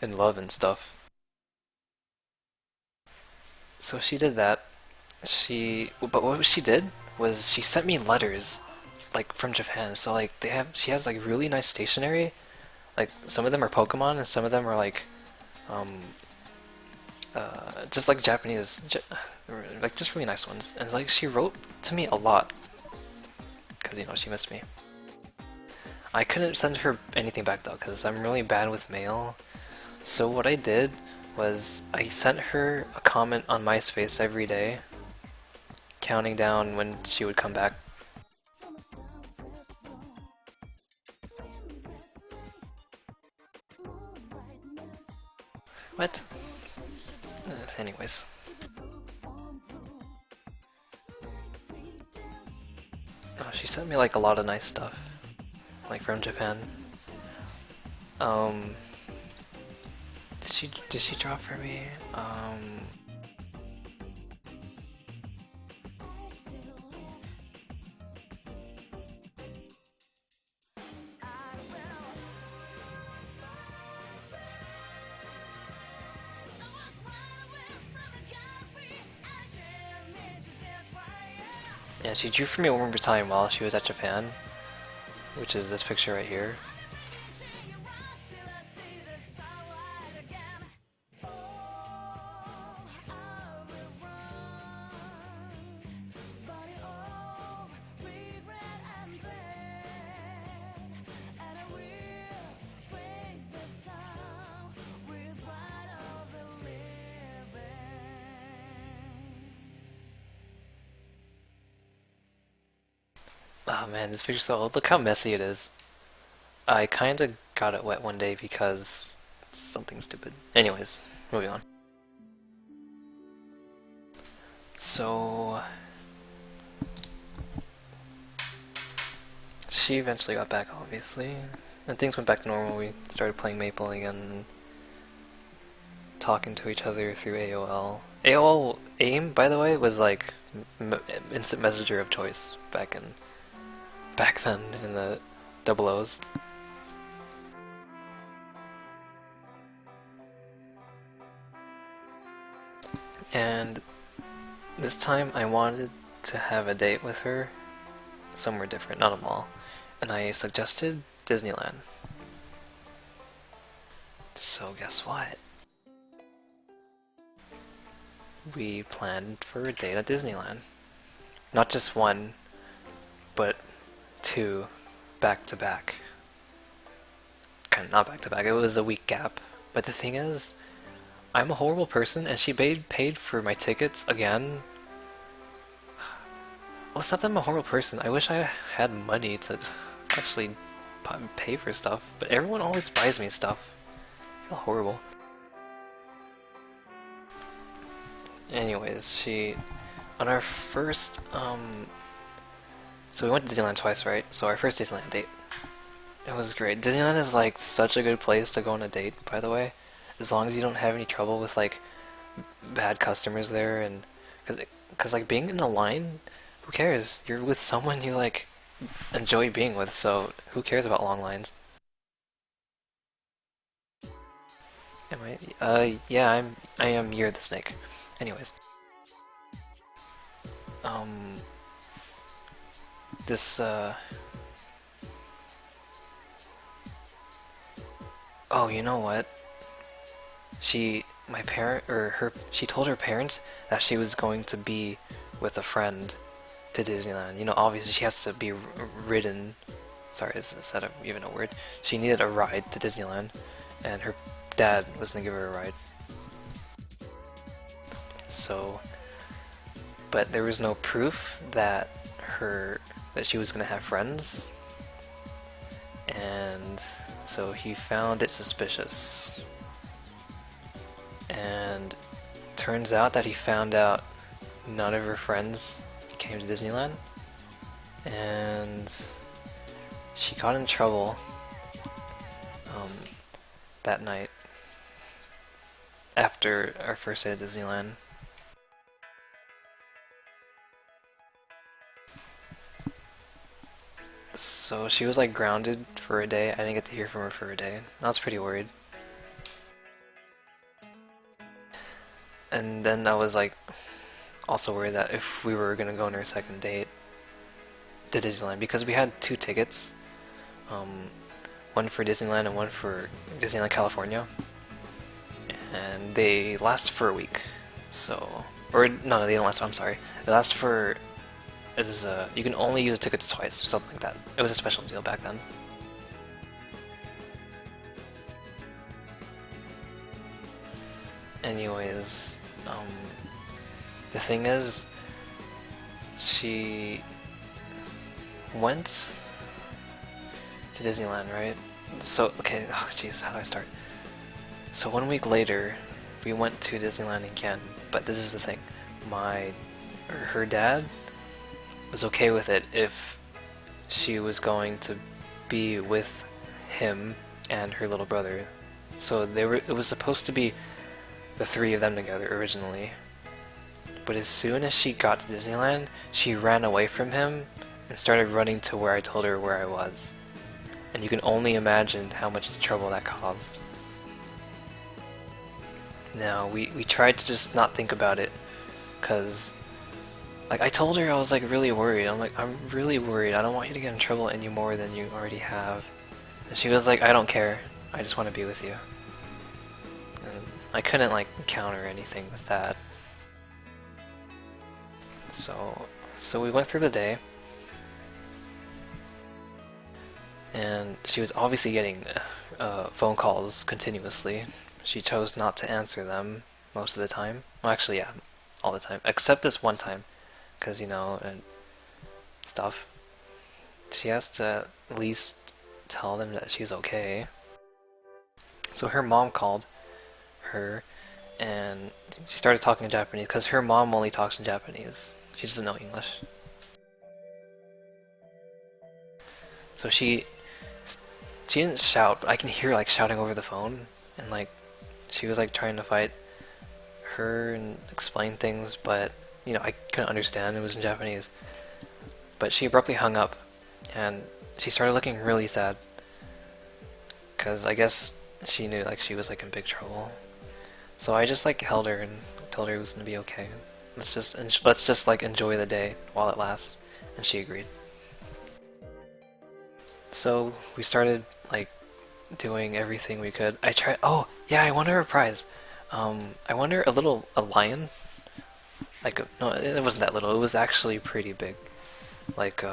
in love and stuff. So she did that. But what she did was she sent me letters, like from Japan. So like she has like really nice stationery. Like some of them are Pokemon and some of them are like, just like Japanese, like just really nice ones. And like she wrote to me a lot, cause you know she missed me. I couldn't send her anything back though, cause I'm really bad with mail. So what I did was I sent her a comment on MySpace every day, counting down when she would come back. What? Anyways. Oh, she sent me like a lot of nice stuff, like from Japan. Did she draw for me? Yeah, she drew for me one more time while she was at Japan, which is this picture right here. Oh man, this picture's so old. Look how messy it is. I kinda got it wet one day because something stupid. Anyways, moving on. So she eventually got back, obviously, and things went back to normal. We started playing Maple again, talking to each other through AOL. AOL AIM, by the way, was like instant messenger of choice back then in the double O's. And this time I wanted to have a date with her somewhere different, not a mall, and I suggested Disneyland. So guess what? We planned for a date at Disneyland. Not just one, but two, back to back. Kind of not back to back, it was a week gap. But the thing is, I'm a horrible person and she paid for my tickets again. Well, it's not that I'm a horrible person, I wish I had money to actually pay for stuff, but everyone always buys me stuff. I feel horrible. Anyways, on our first, so we went to Disneyland twice, right? So our first Disneyland date, it was great. Disneyland is like such a good place to go on a date, by the way, as long as you don't have any trouble with like bad customers there, and cause like being in a line, who cares? You're with someone you like enjoy being with, so who cares about long lines? Am I? Yeah, I am Year the Snake. Anyways, um, this oh, you know what? My parent, or her, she told her parents that she was going to be with a friend to Disneyland. You know, obviously she has to be ridden. Sorry, is that even a word? She needed a ride to Disneyland, and her dad was gonna give her a ride. So, but there was no proof that she was gonna have friends, and so he found it suspicious. And turns out that he found out none of her friends came to Disneyland, and she got in trouble that night after our first day at Disneyland. So she was like grounded for a day. I didn't get to hear from her for a day. I was pretty worried. And then I was like also worried that if we were gonna go on our second date to Disneyland, because we had two tickets, one for Disneyland and one for Disneyland California, and they last for a week. So, or no, they don't last. I'm sorry, they last for you can only use the tickets twice, or something like that. It was a special deal back then. Anyways, the thing is, she went to Disneyland, right? So, okay, oh jeez, how do I start? So 1 week later, we went to Disneyland again, but this is the thing. Her dad was okay with it if she was going to be with him and her little brother. So it was supposed to be the three of them together originally. But as soon as she got to Disneyland, she ran away from him and started running to where I told her where I was. And you can only imagine how much trouble that caused. Now, we tried to just not think about it, because like I told her I was like really worried. I'm like, I'm really worried. I don't want you to get in trouble any more than you already have. And she was like, I don't care. I just want to be with you. And I couldn't like counter anything with that. So we went through the day, and she was obviously getting phone calls continuously. She chose not to answer them most of the time. Well, actually, yeah, all the time, except this one time, because you know, and stuff. she has to at least tell them that she's okay. So her mom called her and she started talking in Japanese because her mom only talks in Japanese. She doesn't know English. So she didn't shout, but I can hear like shouting over the phone, and like she was like trying to fight her and explain things, but you know I couldn't understand. It was in Japanese. But she abruptly hung up, and she started looking really sad, because I guess she knew like she was like in big trouble. So I just like held her and told her it was gonna be okay. Let's just like enjoy the day while it lasts, and she agreed. So we started like doing everything we could. I tried. Oh yeah, I won her a prize. I won her a lion. Like no, it wasn't that little. It was actually pretty big, like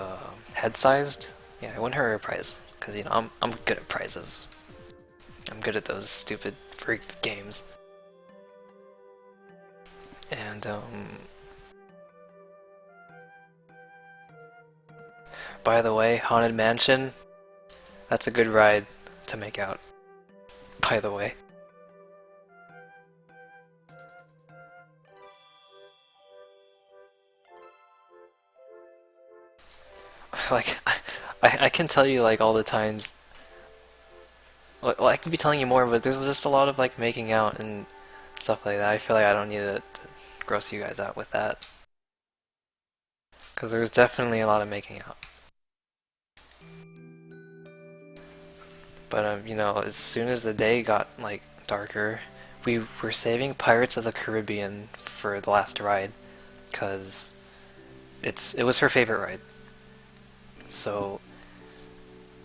head-sized. Yeah, I won her a prize because you know I'm good at prizes. I'm good at those stupid freaked games. And by the way, Haunted Mansion, that's a good ride to make out. By the way. Like, I can tell you like all the times. Well, I can be telling you more, but there's just a lot of like making out and stuff like that. I feel like I don't need to gross you guys out with that. Because there's definitely a lot of making out. But you know, as soon as the day got like darker, we were saving Pirates of the Caribbean for the last ride, because it was her favorite ride. So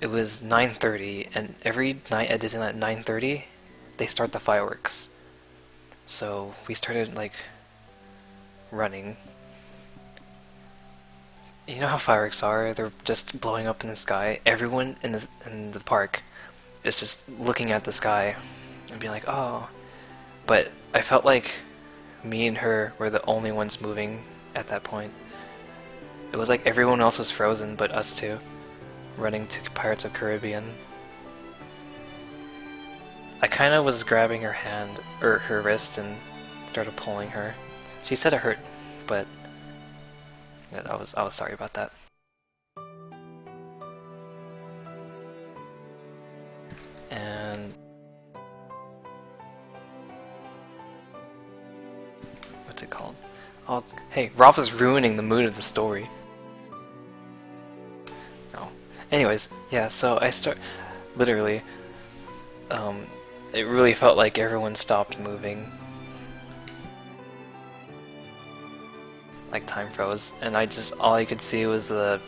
it was 9:30, and every night at Disneyland at 9:30, they start the fireworks. So we started like running. You know how fireworks are? They're just blowing up in the sky. Everyone in the park is just looking at the sky and being like, "Oh." But I felt like me and her were the only ones moving at that point. It was like everyone else was frozen, but us two, running to Pirates of Caribbean. I kind of was grabbing her hand, or her wrist, and started pulling her. She said it hurt, but yeah, I was sorry about that. And what's it called? Oh, hey, Rafa's ruining the mood of the story. No. Anyways, yeah. So literally. It really felt like everyone stopped moving. Like time froze, and all I could see was the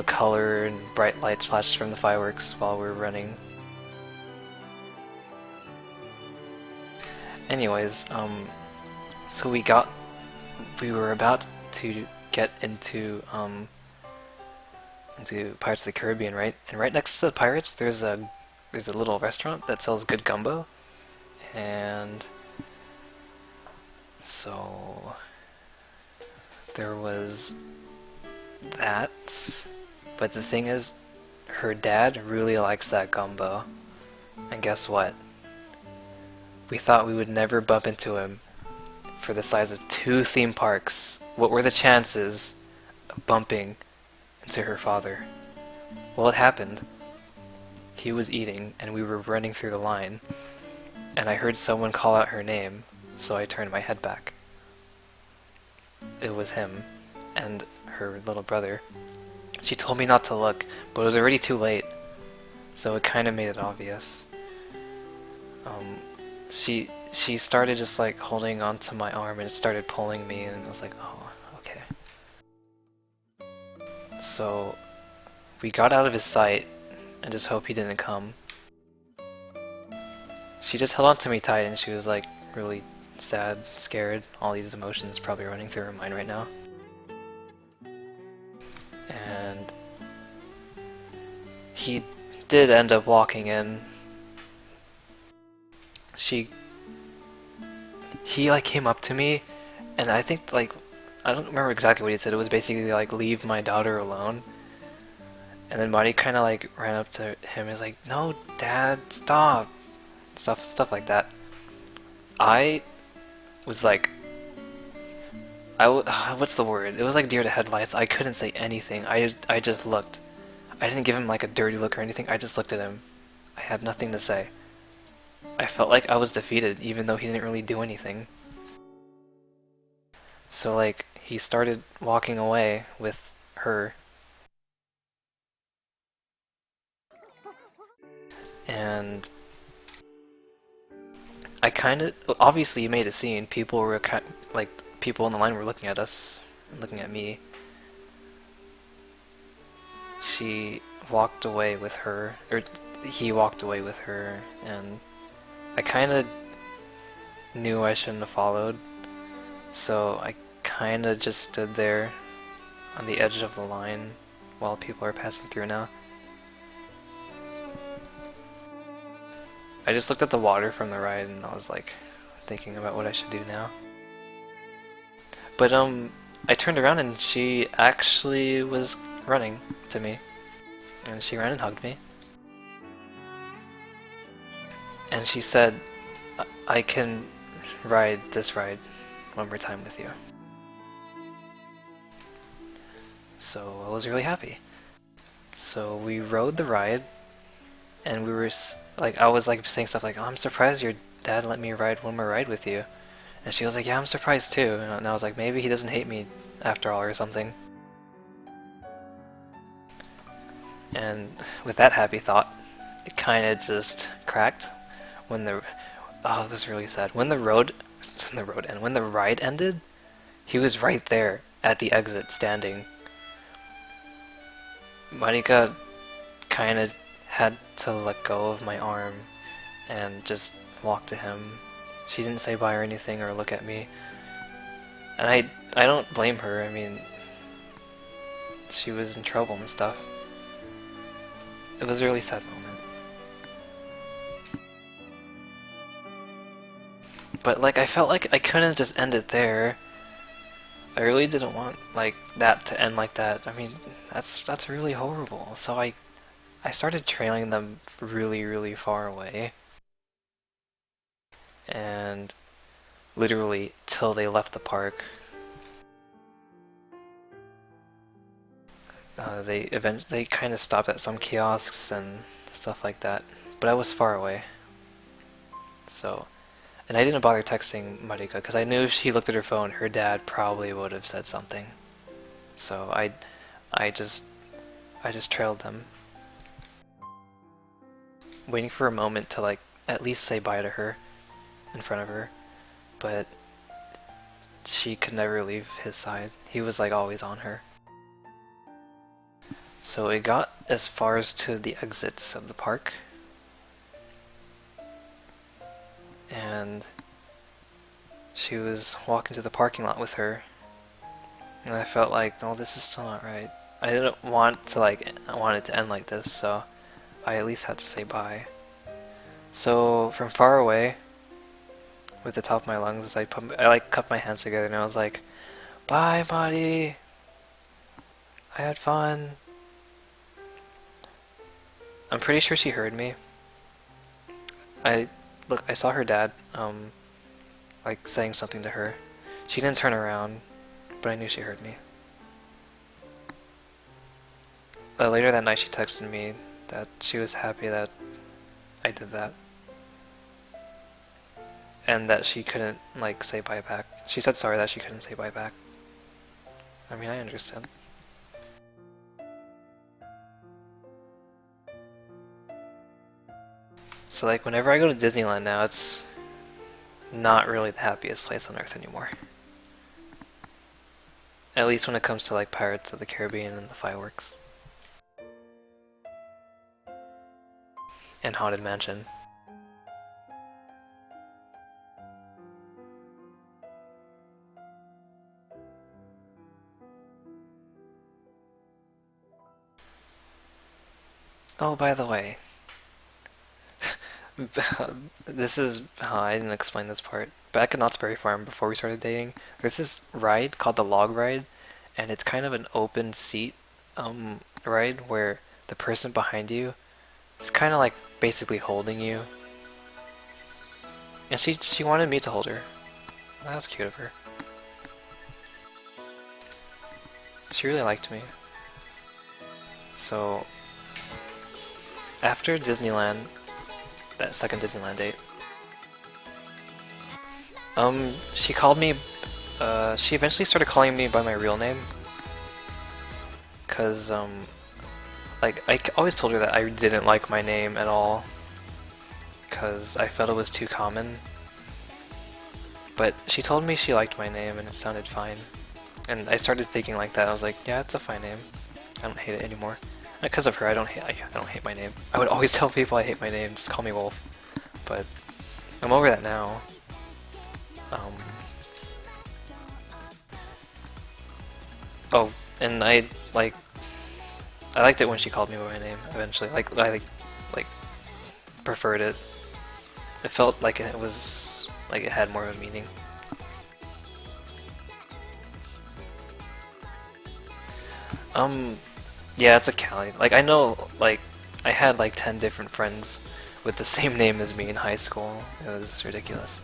color and bright lights flashes from the fireworks while we were running. Anyways, so we were about to get into Pirates of the Caribbean, right? And right next to the Pirates, there's a little restaurant that sells good gumbo, and so there was that. But the thing is, her dad really likes that gumbo, and guess what? We thought we would never bump into him. For the size of 2 theme parks, what were the chances of bumping into her father? Well, it happened. He was eating, and we were running through the line, and I heard someone call out her name, so I turned my head back. It was him, and her little brother. She told me not to look, but it was already too late, so it kind of made it obvious. She started just like holding onto my arm and started pulling me, and I was like, oh, okay. So we got out of his sight and just hope he didn't come. She just held on to me tight, and she was like really sad, scared, all these emotions probably running through her mind right now. And he did end up walking in. He like came up to me, and I think like I don't remember exactly what he said. It was basically like, leave my daughter alone. And then Marty kind of like ran up to him and was like, "No, Dad, stop!" Stuff like that. I was like, what's the word? It was like deer to headlights. I couldn't say anything. I just looked. I didn't give him like a dirty look or anything. I just looked at him. I had nothing to say. I felt like I was defeated, even though he didn't really do anything. So like he started walking away with her, and I kind of obviously he made a scene. People were like people in the line were looking at us, looking at me. She walked away with her, or he walked away with her, and I kind of knew I shouldn't have followed, so I kind of just stood there on the edge of the line while people are passing through now. I just looked at the water from the ride and I was like thinking about what I should do now. But I turned around and she actually was running to me, and she ran and hugged me. And she said, I can ride this ride one more time with you. So I was really happy. So we rode the ride, and we were like, I was like saying stuff like, "Oh, I'm surprised your dad let me ride one more ride with you." And she was like, "Yeah, I'm surprised too." And I was like, maybe he doesn't hate me after all or something. And with that happy thought, it kind of just cracked when the oh, it was really sad. When the ride ended, he was right there at the exit standing. Marika kind of had to let go of my arm and just walk to him. She didn't say bye or anything or look at me. And I don't blame her. I mean, she was in trouble and stuff. It was a really sad moment. But like I felt like I couldn't just end it there. I really didn't want like that to end like that. I mean, that's really horrible. So I started trailing them really far away. And literally till they left the park. They kind of stopped at some kiosks and stuff like that, but I was far away. So, and I didn't bother texting Marika because I knew if she looked at her phone, her dad probably would have said something. So I just trailed them, waiting for a moment to like at least say bye to her in front of her, but she could never leave his side. He was like always on her. So it got as far as to the exits of the park, and she was walking to the parking lot with her, and I felt like, oh, this is still not right. I didn't want to I wanted it to end like this, so I at least had to say bye. So from far away, with the top of my lungs, I like cupped my hands together and I was like, "Bye, Marty. I had fun." I'm pretty sure she heard me. I saw her dad, like saying something to her. She didn't turn around, but I knew she heard me. Later that night, she texted me that she was happy that I did that, and that she couldn't like say bye back. She said sorry that she couldn't say bye back. I mean, I understand. So like whenever I go to Disneyland now, it's not really the happiest place on earth anymore. At least when it comes to like Pirates of the Caribbean and the fireworks. And Haunted Mansion. Oh, by the way, this is I didn't explain this part. Back at Knott's Berry Farm, before we started dating, there's this ride called the Log Ride, and it's kind of an open seat ride where the person behind you is kind of like basically holding you. And she wanted me to hold her. That was cute of her. She really liked me. So after Disneyland, that second Disneyland date, she called me, she eventually started calling me by my real name. Cause, like, I always told her that I didn't like my name at all. Cause I felt it was too common. But she told me she liked my name and it sounded fine. And I started thinking like that. I was like, yeah, it's a fine name. I don't hate it anymore. Because of her, I don't hate my name. I would always tell people I hate my name, just call me Wolf. But I'm over that now. Oh, and I liked it when she called me by my name eventually. I preferred it. It felt like it was like it had more of a meaning. Yeah, it's a Cali. Like I know, like I had like 10 different friends with the same name as me in high school. It was ridiculous.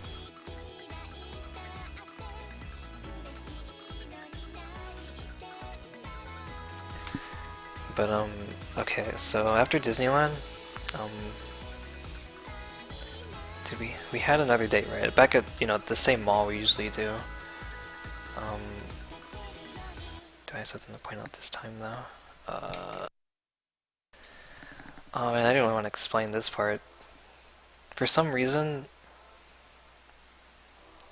But okay. So after Disneyland, um, we had another date, right? Back at the same mall we usually do. Um, do I have something to point out this time though? Oh, and I didn't really want to explain this part. For some reason,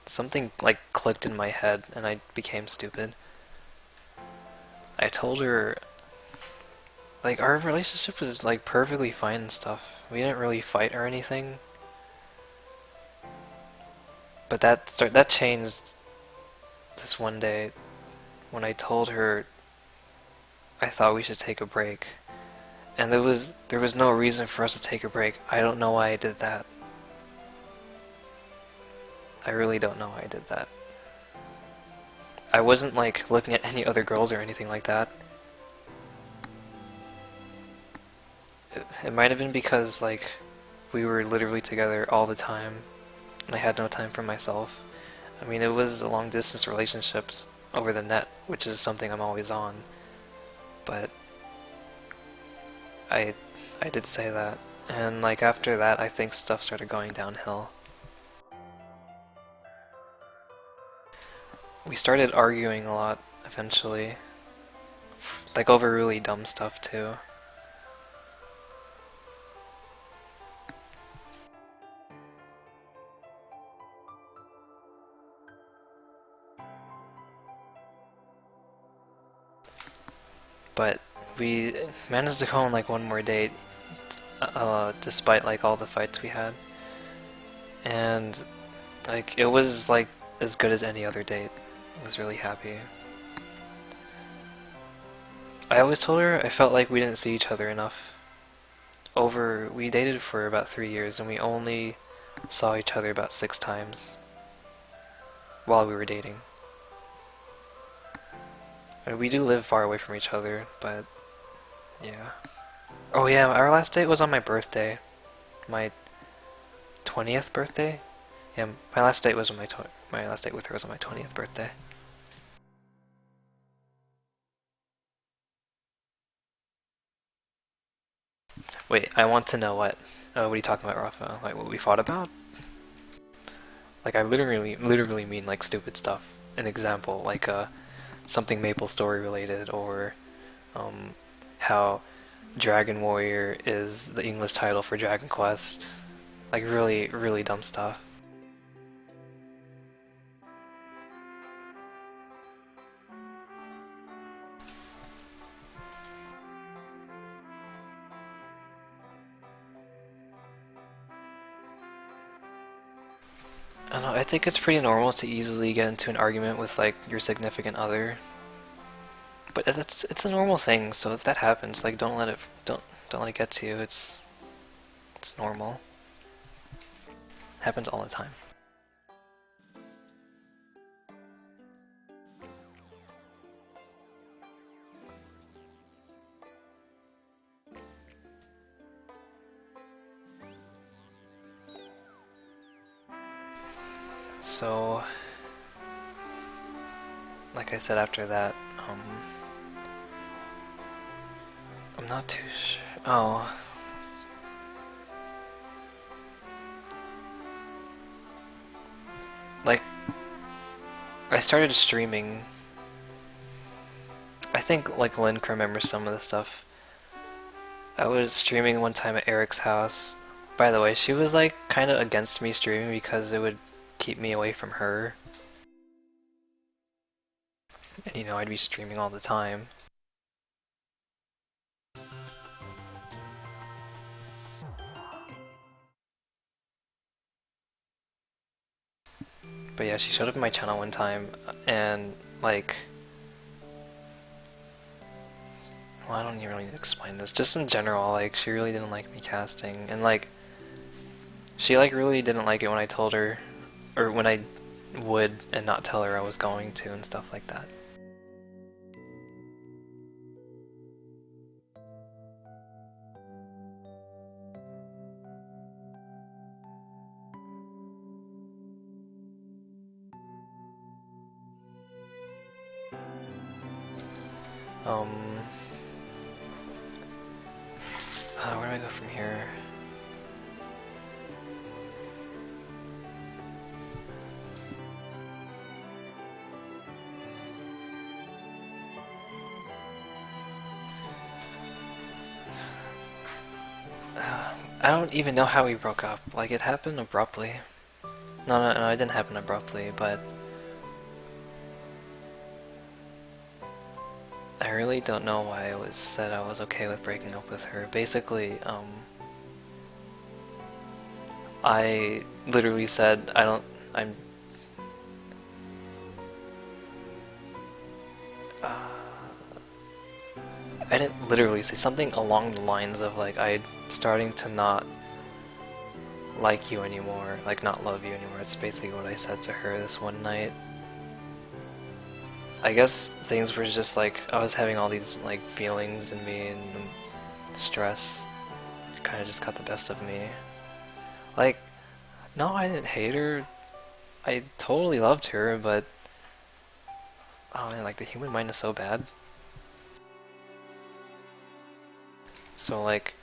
something like clicked in my head and I became stupid. I told her, like, our relationship was like perfectly fine and stuff. We didn't really fight or anything. But that changed this one day when I told her I thought we should take a break. And there was no reason for us to take a break. I don't know why I did that. I really don't know why I did that. I wasn't like looking at any other girls or anything like that. It might have been because like we were literally together all the time and I had no time for myself. I mean, it was a long distance relationships over the net, which is something I'm always on. But I did say that. And like after that, I think stuff started going downhill. We started arguing a lot eventually. Like over really dumb stuff too. But we managed to go on like one more date, despite like all the fights we had. And like it was like as good as any other date. I was really happy. I always told her I felt like we didn't see each other enough. We dated for about 3 years and we only saw each other about 6 times while we were dating. We do live far away from each other, but yeah. Oh yeah, our last date was on my birthday. My 20th birthday? Yeah, my last date was on my last date with her was on my 20th birthday. Wait, I want to know what are you talking about, Rafa? Like what we fought about? Like I literally mean like stupid stuff. An example, like something Maple Story related, or um, how Dragon Warrior is the English title for Dragon Quest. Like really dumb stuff. I don't know, I think it's pretty normal to easily get into an argument with like your significant other. But it's a normal thing, so if that happens, like don't let it get to you. It's normal. Happens all the time. So, like I said, after that, I'm not too sure. Oh. Like, I started streaming. I think, like, Lynn can remember some of the stuff. I was streaming one time at Eric's house. By the way, she was, like, kind of against me streaming because it would keep me away from her. And, you know, I'd be streaming all the time. But yeah, she showed up in my channel one time, and, like... Well, I don't even really need to explain this. Just in general, like, she really didn't like me casting, and, like... She, like, really didn't like it when I told her, or when I would and not tell her I was going to and stuff like that. Where do I go from here? I don't even know how we broke up. Like, it happened abruptly. No, it didn't happen abruptly, but... I really don't know why I said I was okay with breaking up with her. Basically, I literally said, I didn't literally say something along the lines of, like, I'm starting to not like you anymore, like, not love you anymore. It's basically what I said to her this one night. I guess things were just like, I was having all these, like, feelings in me, and stress kind of just got the best of me. Like, no, I didn't hate her. I totally loved her, but... Oh man, like, the human mind is so bad. So, like,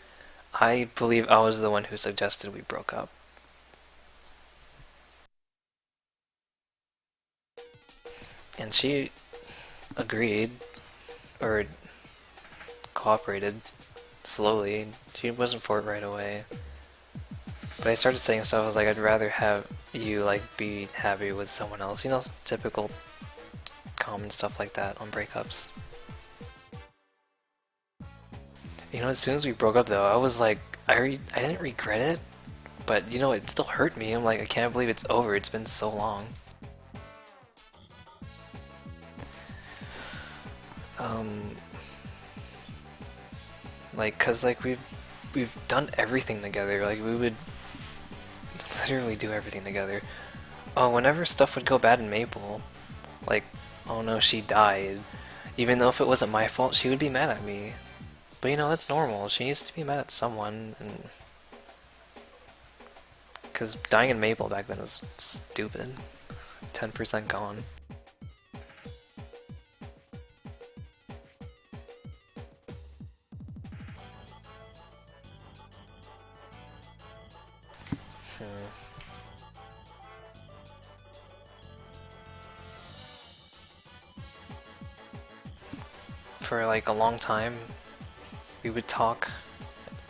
I believe I was the one who suggested we broke up. And she agreed, or cooperated, slowly. She wasn't for it right away. But I started saying stuff, I was like, I'd rather have you, like, be happy with someone else. You know, typical common stuff like that on breakups. You know, as soon as we broke up though, I was like, I didn't regret it, but you know, it still hurt me. I'm like, I can't believe it's over, it's been so long. Like, cause like we've done everything together, like we would literally do everything together. Oh, whenever stuff would go bad in Maple, like, oh no, she died, even though if it wasn't my fault, she would be mad at me. But you know, that's normal. She needs to be mad at someone, and because dying in Maple back then was stupid. 10% gone. For like a long time, we would talk.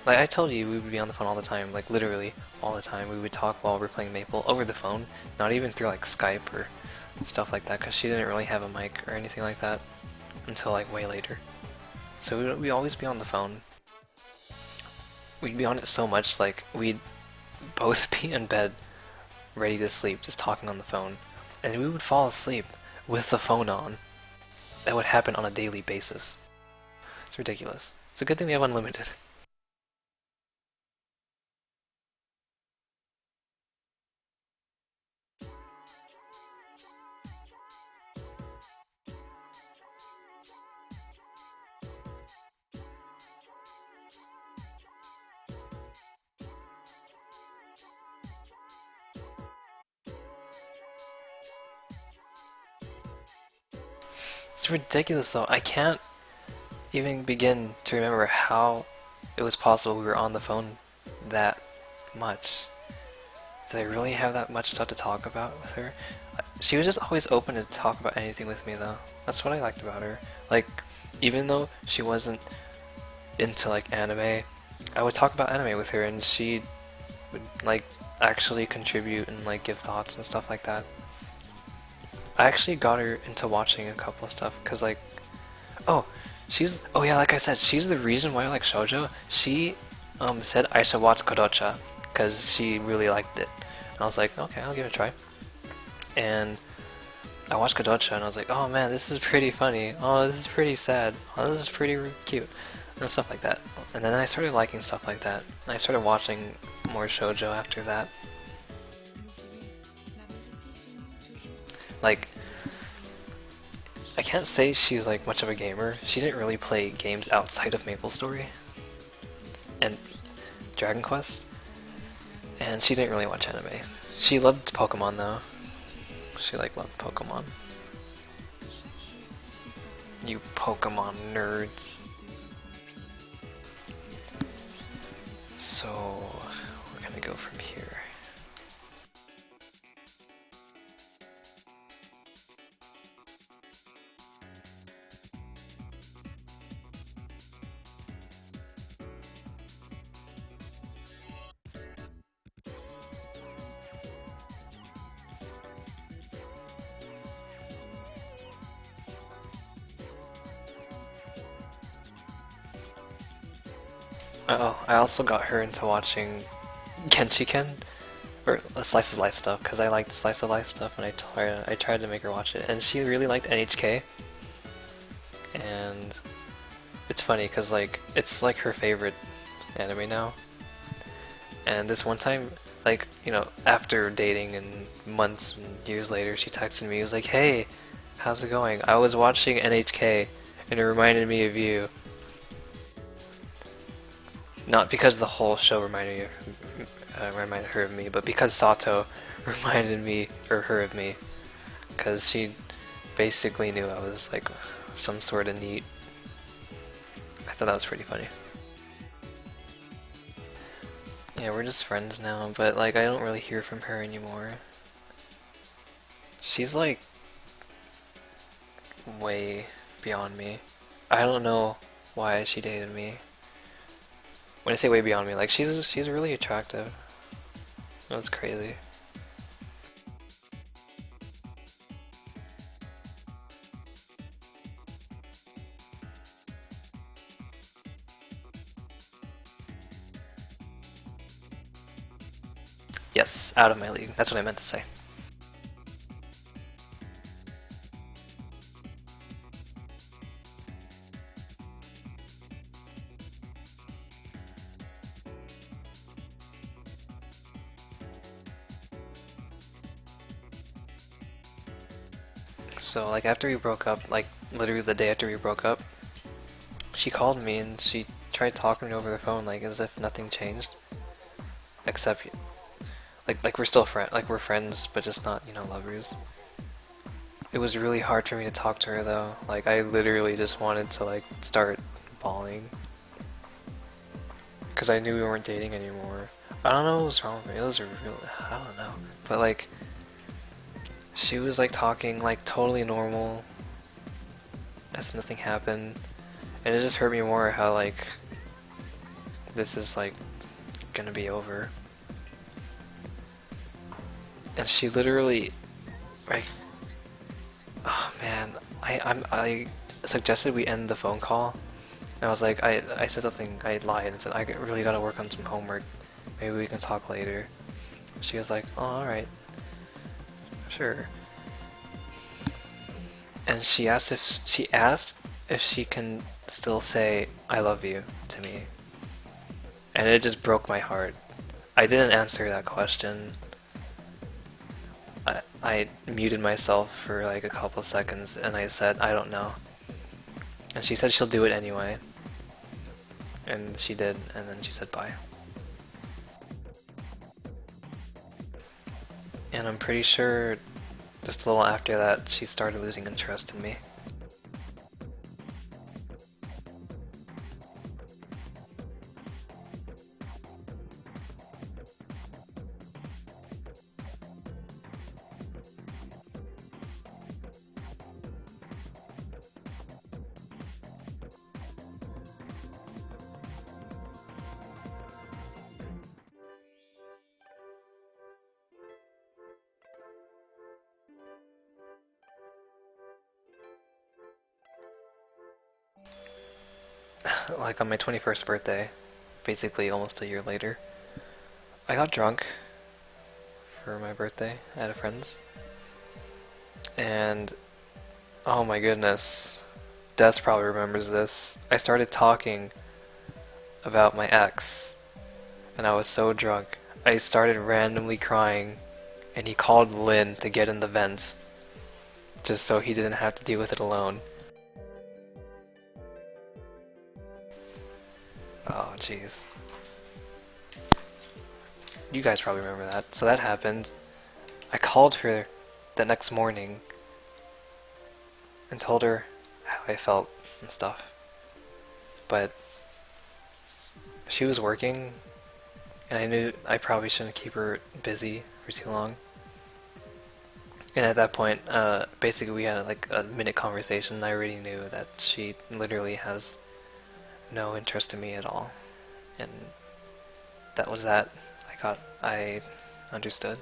Like I told you, we would be on the phone all the time, like literally all the time. We would talk while we're playing Maple over the phone, not even through like Skype or stuff like that, because she didn't really have a mic or anything like that until like way later. So we'd always be on the phone. We'd be on it so much, like we'd both be in bed, ready to sleep, just talking on the phone, and we would fall asleep with the phone on. That would happen on a daily basis. It's ridiculous. It's a good thing we have unlimited. It's ridiculous though. I can't even begin to remember how it was possible we were on the phone that much. Did I really have that much stuff to talk about with her? She was just always open to talk about anything with me though. That's what I liked about her. Like, even though she wasn't into like anime, I would talk about anime with her and she would like actually contribute and like give thoughts and stuff like that. I actually got her into watching a couple of stuff because like, oh, oh yeah, like I said, she's the reason why I like shoujo. She said I should watch Kodocha because she really liked it. And I was like, okay, I'll give it a try. And I watched Kodocha and I was like, oh man, this is pretty funny. Oh, this is pretty sad. Oh, this is pretty cute. And stuff like that. And then I started liking stuff like that. And I started watching more shoujo after that. Like, I can't say she's like much of a gamer. She didn't really play games outside of MapleStory and Dragon Quest. And she didn't really watch anime. She loved Pokemon though. She like loved Pokemon. You Pokemon nerds. So we're gonna go from here. Oh, I also got her into watching Genshiken, or Slice of Life stuff, because I liked Slice of Life stuff, and I tried to make her watch it, and she really liked NHK. And it's funny, because like, it's like her favorite anime now. And this one time, like, you know, after dating and months and years later, she texted me, was like, hey, how's it going? I was watching NHK, and it reminded me of you. Not because the whole show reminded her of me, but because Sato reminded me or her of me, because she basically knew I was like some sort of neat. I thought that was pretty funny. Yeah, we're just friends now, but like I don't really hear from her anymore. She's like way beyond me. I don't know why she dated me. When I say way beyond me, like she's really attractive. That was crazy. Yes, out of my league. That's what I meant to say. So like after we broke up, like literally the day after we broke up, she called me and she tried talking to me over the phone like as if nothing changed. Except like we're still like we're friends but just not, you know, lovers. It was really hard for me to talk to her though. Like I literally just wanted to like start bawling. Cause I knew we weren't dating anymore. I don't know what was wrong with me. It was a real, I don't know. But like she was like talking like totally normal as nothing happened, and it just hurt me more how like this is like gonna be over. And she literally like, oh man, I suggested we end the phone call, and I was like, I said something, I lied and said I really gotta work on some homework, maybe we can talk later. She was like, oh, alright, sure. And she asked if she can still say I love you to me. And it just broke my heart. I didn't answer that question. I muted myself for like a couple seconds and I said I don't know. And she said she'll do it anyway. And she did, and then she said bye. And I'm pretty sure just a little after that she started losing interest in me. like on my 21st birthday, basically almost a year later, I got drunk for my birthday at a friend's, and oh my goodness, Des probably remembers this. I started talking about my ex, and I was so drunk. I started randomly crying, and he called Lynn to get in the vents, just so he didn't have to deal with it alone. Oh, jeez. You guys probably remember that. So that happened. I called her the next morning and told her how I felt and stuff. But she was working, and I knew I probably shouldn't keep her busy for too long. And at that point, basically we had like a minute conversation. I already knew that she literally has no interest in me at all. And that was that. I understood.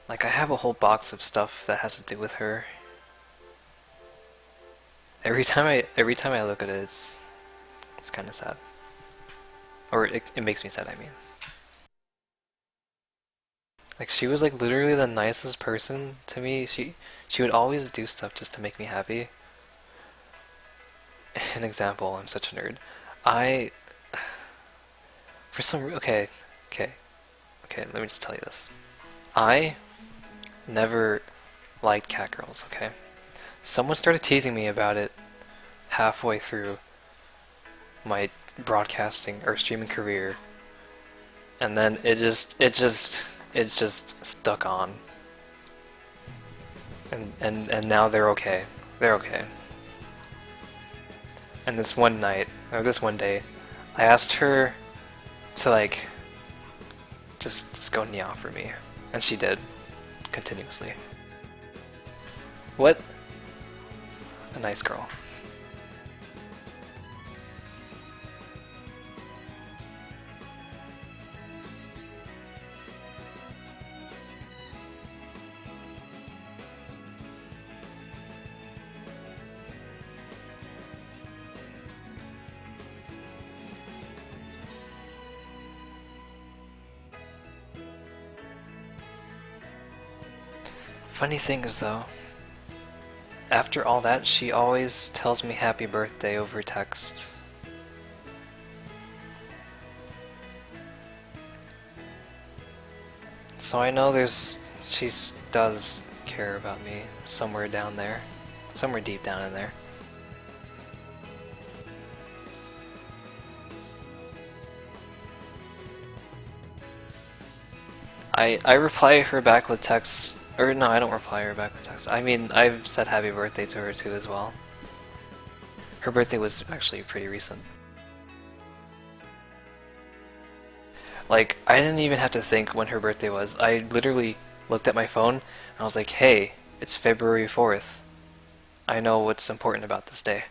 Like, I have a whole box of stuff that has to do with her. Every time I look at it, it's kind of sad. Or it makes me sad, I mean. Like, she was like literally the nicest person to me. She would always do stuff just to make me happy. An example, I'm such a nerd. I for some okay, let me just tell you this. I never liked cat girls, okay? Someone started teasing me about it halfway through my broadcasting or streaming career, and then it just stuck on. And now they're okay. They're okay. And this one night, or this one day, I asked her to like just go Nya for me, and she did continuously. What a nice girl. Funny thing is though, after all that, she always tells me happy birthday over text. So I know she does care about me somewhere down there, somewhere deep down in there. I reply her back with text, or no, I don't reply her back with text. I mean, I've said happy birthday to her too as well. Her birthday was actually pretty recent. Like, I didn't even have to think when her birthday was. I literally looked at my phone and I was like, hey, it's February 4th. I know what's important about this day.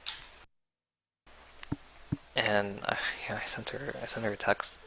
And yeah, I sent her a text.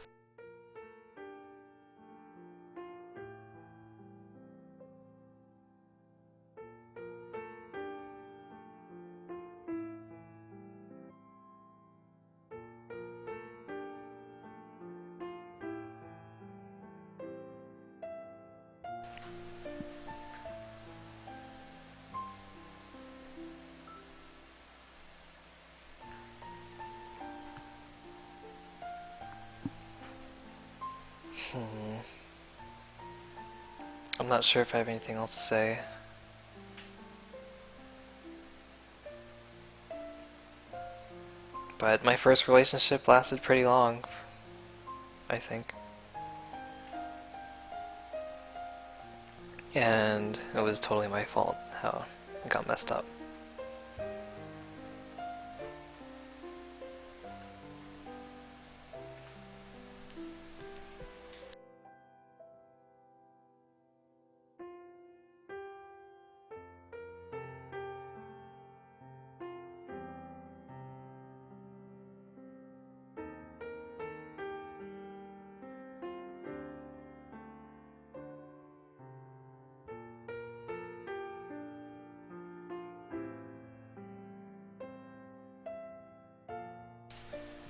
I'm not sure if I have anything else to say. But my first relationship lasted pretty long, I think. And it was totally my fault how it got messed up.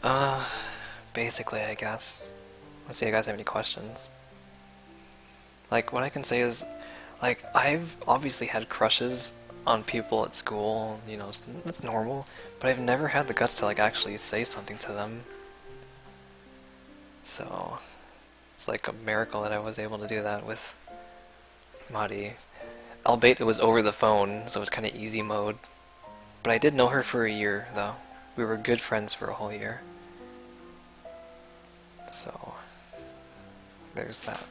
Uh, basically, I guess. Let's see if you guys have any questions. Like, what I can say is, like, I've obviously had crushes on people at school, you know, it's normal, but I've never had the guts to, like, actually say something to them. So, it's like a miracle that I was able to do that with Mari. Albeit it was over the phone, so it's kind of easy mode. But I did know her for a year, though. We were good friends for a whole year. So, there's that.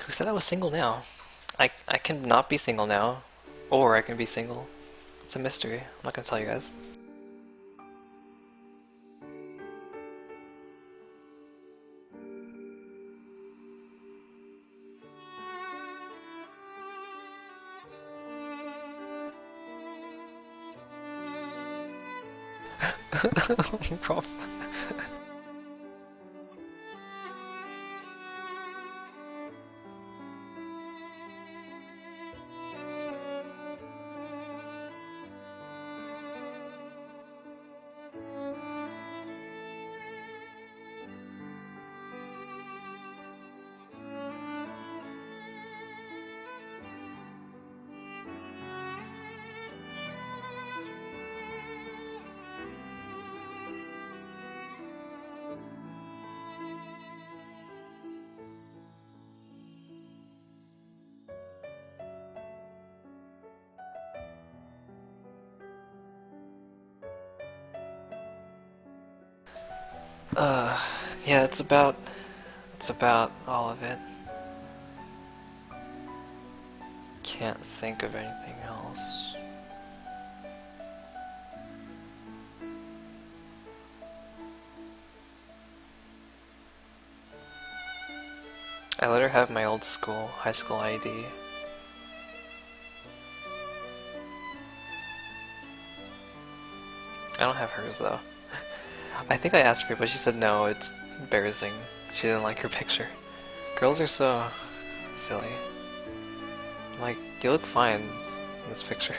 Who said I was single now? I can not be single now, or I can be single. It's a mystery. I'm not gonna tell you guys. Prob- uh, yeah, it's about all of it. Can't think of anything else. I let her have my old school, high school ID. I don't have hers though. I think I asked her, but she said no, it's embarrassing. She didn't like her picture. Girls are so silly. Like, you look fine in this picture.